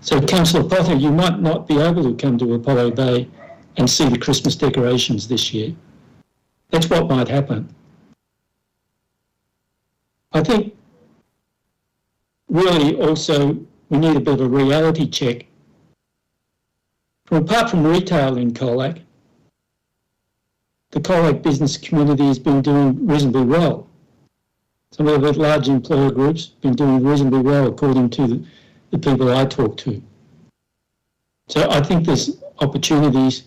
So, Councillor Potter, you might not be able to come to Apollo Bay and see the Christmas decorations this year. That's what might happen. I think really also we need a bit of a reality check. Apart from retail in Colac, the Colac business community has been doing reasonably well. Some of the large employer groups have been doing reasonably well according to the people I talk to. So I think there's opportunities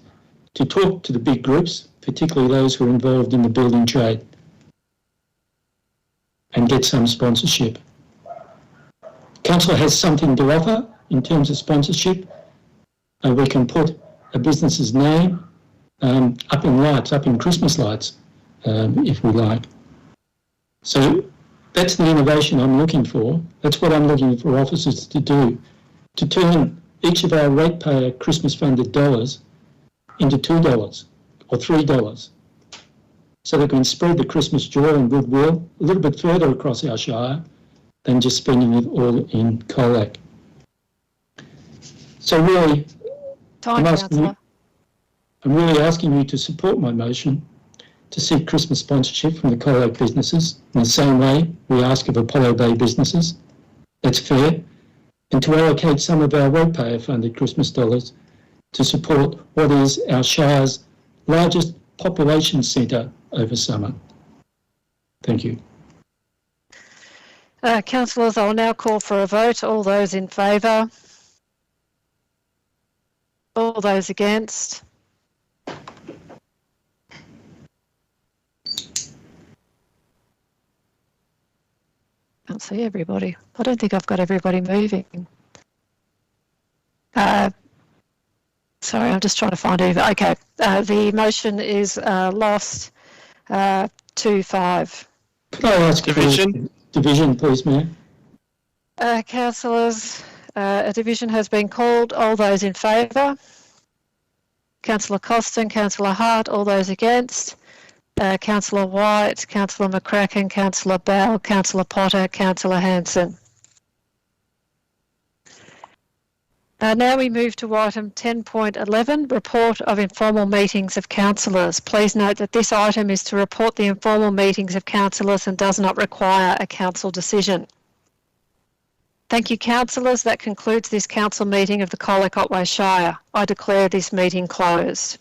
to talk to the big groups, particularly those who are involved in the building trade, and get some sponsorship. Council has something to offer in terms of sponsorship. We can put a business's name up in lights, up in Christmas lights, if we like. So that's the innovation I'm looking for. That's what I'm looking for officers to do, to turn each of our ratepayer Christmas funded dollars into $2 or $3, so they can spread the Christmas joy and goodwill a little bit further across our shire than just spending it all in Colac. So really, I'm really asking you to support my motion to seek Christmas sponsorship from the Colac businesses in the same way we ask of Apollo Bay businesses. That's fair. And to allocate some of our ratepayer funded Christmas dollars to support what is our shire's largest population centre over summer. Thank you. Councillors, I will now call for a vote. All those in favour? All those against? Can't see everybody. I don't think I've got everybody moving. Sorry, I'm just trying to find over. Okay, the motion is lost 2-5. Can I ask division, please, Mayor? Councillors, a division has been called. All those in favour? Councillor Costin, Councillor Hart, all those against? Councillor White, Councillor McCracken, Councillor Bell, Councillor Potter, Councillor Hanson. Now we move to item 10.11, report of informal meetings of councillors. Please note that this item is to report the informal meetings of councillors and does not require a council decision. Thank you, councillors. That concludes this council meeting of the Colac Otway Shire. I declare this meeting closed.